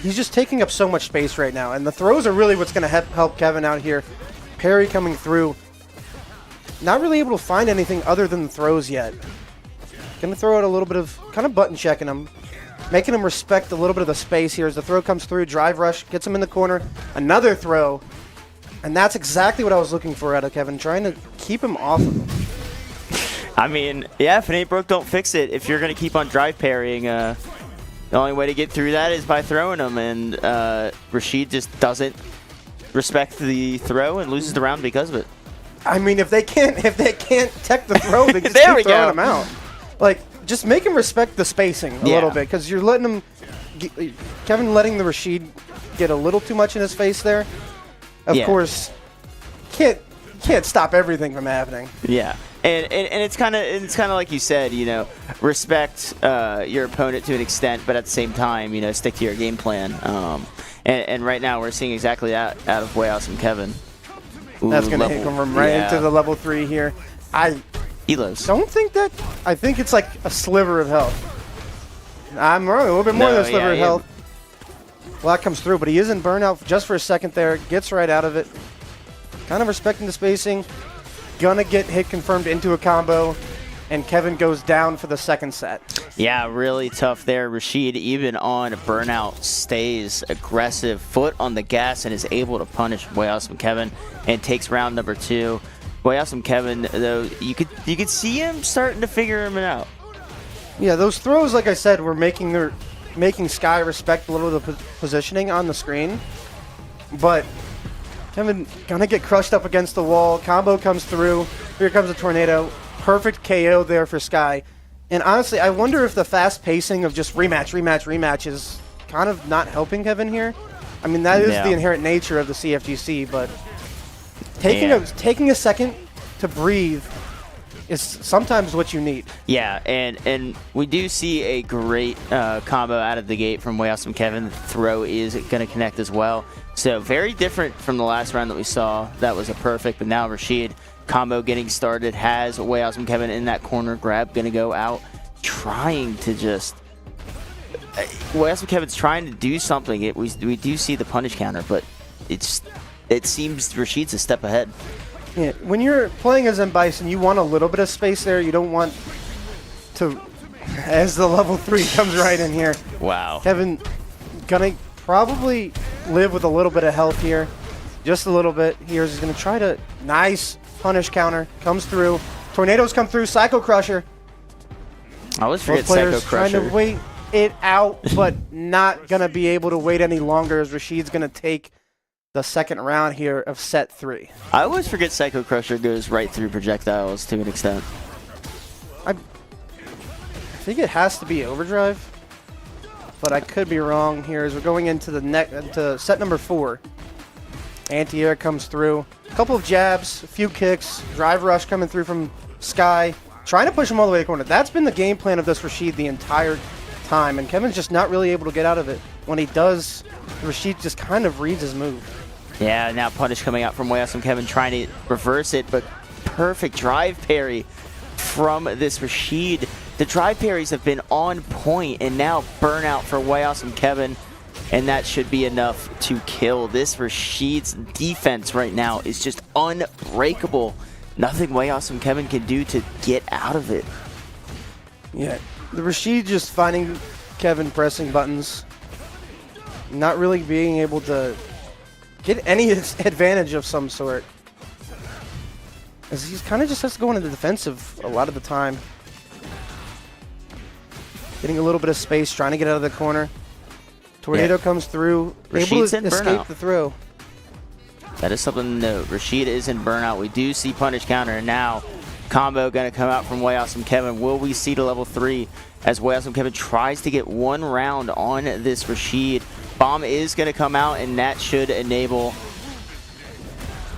he's just taking up so much space right now, and the throws are really what's going to help Kevin out here. Parry coming through. Not really able to find anything other than the throws yet. Going to throw out a little bit of kind of button checking him, making him respect a little bit of the space here as the throw comes through. Drive rush, gets him in the corner. Another throw, and that's exactly what I was looking for out of Kevin, trying to keep him off of him. I mean, yeah, if it ain't broke, don't fix it. If you're going to keep on drive parrying, the only way to get through that is by throwing them, and Rashid just doesn't respect the throw and loses the round because of it. I mean, if they can't tech the throw, they just There keep we throwing go. him out. Like, just make him respect the spacing a little bit, because you're letting him. Kevin letting the Rashid get a little too much in his face there. Of course, can't stop everything from happening. Yeah. And it's kind of like you said, you know, respect your opponent to an extent, but at the same time, you know, stick to your game plan. And right now we're seeing exactly that out of Way Awesome Kevin. That's going to hit him right into the level 3 here. He lives. Don't think that. I think it's like a sliver of health. I'm wrong. A little bit more than a sliver of health. Well, that comes through, but he is in burnout just for a second there. Gets right out of it. Kind of respecting the spacing. Gonna get hit confirmed into a combo, and Kevin goes down for the second set. Yeah, really tough there. Rashid, even on burnout, stays aggressive, foot on the gas, and is able to punish Way Awesome Kevin, and takes round number 2. Way Awesome Kevin, though, you could see him starting to figure him out. Yeah, those throws, like I said, were making Sky respect a little of the positioning on the screen, but Kevin gonna get crushed up against the wall. Combo comes through. Here comes a tornado. Perfect KO there for Sky. And honestly, I wonder if the fast pacing of just rematch is kind of not helping Kevin here. I mean, that is the inherent nature of the CFGC, but taking a second to breathe is sometimes what you need. Yeah, and we do see a great combo out of the gate from Way Awesome Kevin. The throw is going to connect as well. So very different from the last round that we saw. That was a perfect, but now Rashid combo getting started, has Way Awesome Kevin in that corner. Grab going to go out, trying to just... Way Awesome Kevin's trying to do something. We do see the punish counter, but it seems Rashid's a step ahead. Yeah, when you're playing as M-Bison, you want a little bit of space there. You don't want to, as the level 3 comes right in here. Wow. Kevin gonna probably live with a little bit of health here. Just a little bit. He's gonna try to, nice punish counter, comes through. Tornadoes come through, Psycho Crusher. I always forget Both players Psycho Crusher. trying to wait it out, but not gonna be able to wait any longer as Rashid's gonna take the second round here of set 3. I always forget Psycho Crusher goes right through projectiles to an extent. I think it has to be overdrive, but I could be wrong here as we're going into the set number 4. Anti-air comes through. A couple of jabs, a few kicks, drive rush coming through from Sky, trying to push him all the way to the corner. That's been the game plan of this Rashid the entire time, and Kevin's just not really able to get out of it. When he does, Rashid just kind of reads his move. Yeah, now punish coming out from Way Awesome Kevin, trying to reverse it, but perfect drive parry from this Rashid. The drive parries have been on point, and now burnout for Way Awesome Kevin, and that should be enough to kill. This Rashid's defense right now is just unbreakable. Nothing Way Awesome Kevin can do to get out of it. Yeah, the Rashid just finding Kevin pressing buttons, not really being able to get any advantage of some sort. As he's kind of just has to go into the defensive a lot of the time. Getting a little bit of space, trying to get out of the corner. Tornado comes through, able to escape the throw. That is something to note. Rashid is in burnout. We do see punish counter, and now combo going to come out from Way Awesome Kevin. Will we see to level 3 as Way Awesome Kevin tries to get one round on this Rashid? Bomb is going to come out, and that should enable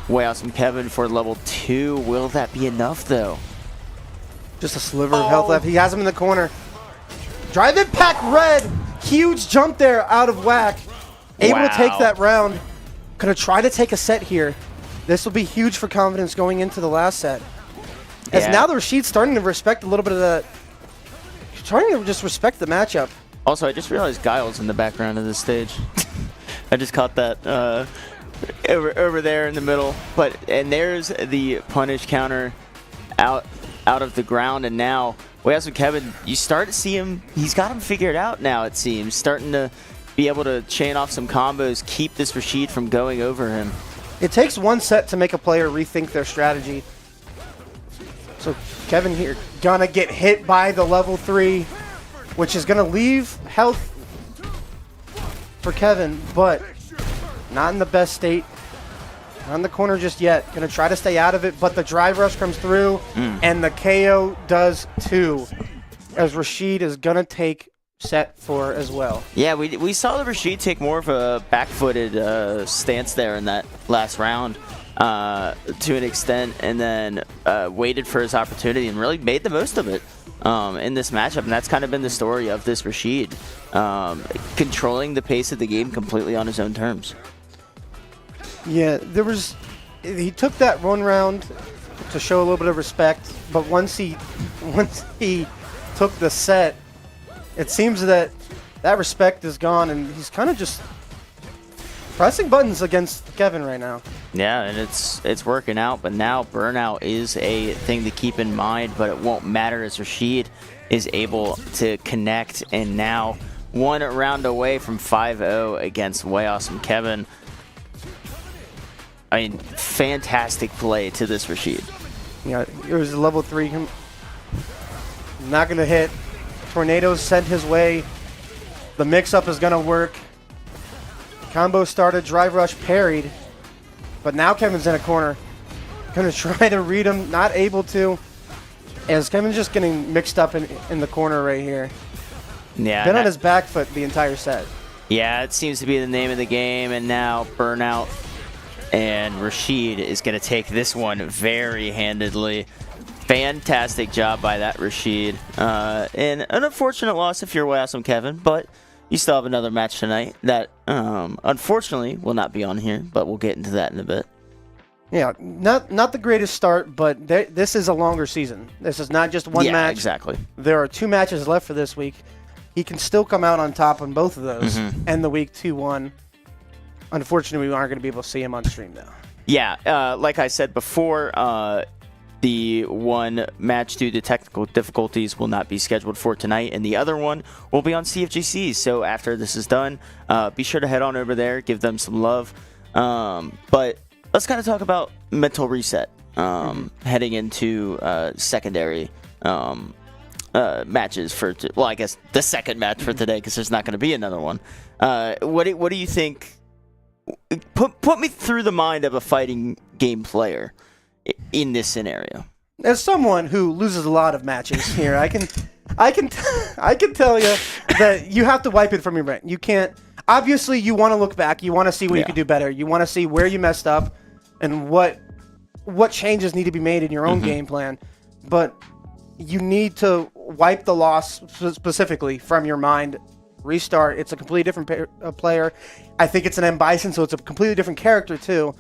Way Awesome Kevin for level 2. Will that be enough, though? Just a sliver of health left. He has him in the corner. Drive impact red. Huge jump there out of whack. Able to take that round. Gonna try to take a set here. This will be huge for confidence going into the last set. As now the Rashid's starting to respect a little bit of the... Trying to just respect the matchup. Also, I just realized Guile's in the background of this stage. I just caught that over there in the middle. And there's the punish counter out of the ground, and now Way Awesome Kevin, you start to see him, he's got him figured out now, it seems. Starting to be able to chain off some combos, keep this Rashid from going over him. It takes one set to make a player rethink their strategy. So Kevin here gonna get hit by the level 3, which is gonna leave health for Kevin, but not in the best state. Not in the corner just yet. Gonna try to stay out of it, but the drive rush comes through, and the KO does too, as Rashid is gonna take set 4 as well. Yeah, we saw the Rashid take more of a back-footed stance there in that last round to an extent, and then waited for his opportunity and really made the most of it in this matchup. And that's kind of been the story of this Rashid, controlling the pace of the game completely on his own terms. Yeah, he took that one round to show a little bit of respect, but once he took the set, it seems that respect is gone, and he's kind of just pressing buttons against Kevin right now. Yeah, and it's working out, but now burnout is a thing to keep in mind, but it won't matter as Rashid is able to connect, and now one round away from 5-0 against Way Awesome Kevin. I mean, fantastic play to this Rashid. Yeah, here's the level 3. Not going to hit. Tornadoes sent his way. The mix-up is going to work. Combo started, drive rush parried. But now Kevin's in a corner. Going to try to read him, not able to. As Kevin's just getting mixed up in the corner right here. Yeah. Been on his back foot the entire set. Yeah, it seems to be the name of the game, and now Burnout and Rashid is going to take this one very handedly. Fantastic job by that Rashid. And an unfortunate loss if you're Awesome Kevin, but you still have another match tonight that unfortunately will not be on here, but we'll get into that in a bit. Yeah, not the greatest start, but this is a longer season. This is not just one match. Yeah, exactly. There are 2 matches left for this week. He can still come out on top on both of those, end the week 2-1. Unfortunately, we aren't going to be able to see him on stream now. Yeah, like I said before, the one match due to technical difficulties will not be scheduled for tonight, and the other one will be on CFGC. So after this is done, be sure to head on over there, give them some love. But let's kind of talk about mental reset heading into secondary matches for, well, I guess the second match for today, because there's not going to be another one. What do you think? Put me through the mind of a fighting game player in this scenario. As someone who loses a lot of matches here, I can tell you that you have to wipe it from your brain. You can't. Obviously, you want to look back. You want to see what you could do better. You want to see where you messed up and what changes need to be made in your own game plan. But you need to wipe the loss specifically from your mind. Restart. It's a completely different player. I think it's an M. Bison, so it's a completely different character too.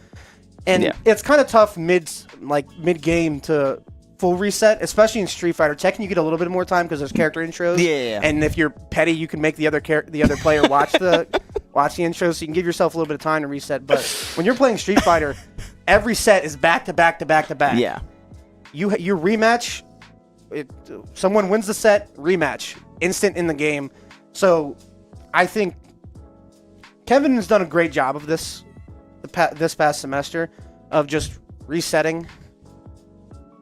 And it's kind of tough mid-game to full reset, especially in Street Fighter. Tekken, you get a little bit more time because there's character intros. Yeah. And if you're petty, you can make the other player watch the intros, so you can give yourself a little bit of time to reset. But when you're playing Street Fighter, every set is back to back to back to back. Yeah. You rematch. Someone wins the set, rematch, instant in the game. So I think Kevin has done a great job of this past semester of just resetting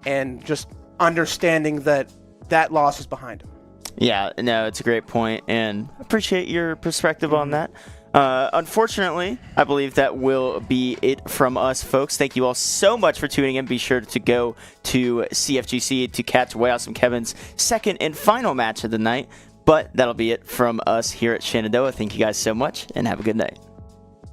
and just understanding that loss is behind him. Yeah, no, it's a great point, and appreciate your perspective on that. Unfortunately, I believe that will be it from us, folks. Thank you all so much for tuning in. Be sure to go to CFGC to catch Way Awesome Kevin's second and final match of the night. But that'll be it from us here at Shenandoah. Thank you guys so much, and have a good night.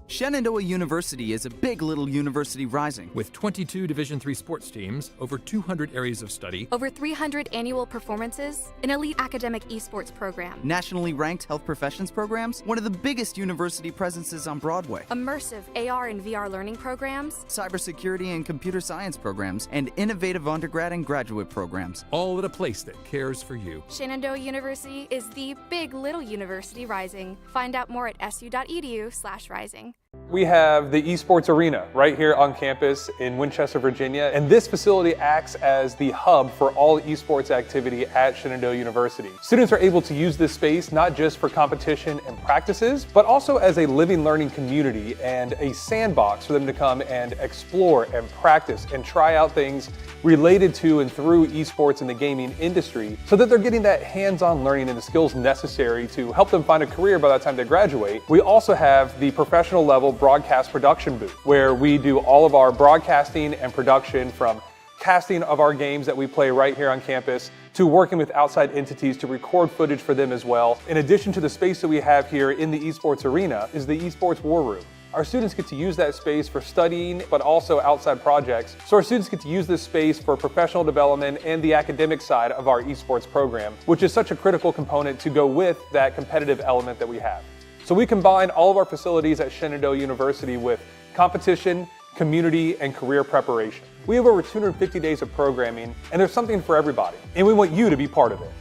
Shenandoah University is a big little university rising. With 22 Division III sports teams, over 200 areas of study, Over 300 annual performances, an elite academic esports program, Nationally ranked health professions programs, one of the biggest university presences on Broadway. immersive AR and VR learning programs, Cybersecurity and computer science programs, and innovative undergrad and graduate programs. all at a place that cares for you. Shenandoah University is the big little university rising. Find out more at su.edu/rising. We have the Esports Arena right here on campus in Winchester, Virginia, and this facility acts as the hub for all esports activity at Shenandoah University. Students are able to use this space not just for competition and practices, but also as a living learning community and a sandbox for them to come and explore and practice and try out things related to and through esports in the gaming industry, so that they're getting that hands-on learning and the skills necessary to help them find a career by the time they graduate. We also have the professional level broadcast production booth, where we do all of our broadcasting and production, from casting of our games that we play right here on campus to working with outside entities to record footage for them as well. In addition to the space that we have here in the Esports Arena is the Esports War Room. Our students get to use that space for studying, but also outside projects. So our students get to use this space for professional development and the academic side of our esports program, which is such a critical component to go with that competitive element that we have. So we combine all of our facilities at Shenandoah University with competition, community, and career preparation. We have over 250 days of programming, and there's something for everybody, and we want you to be part of it.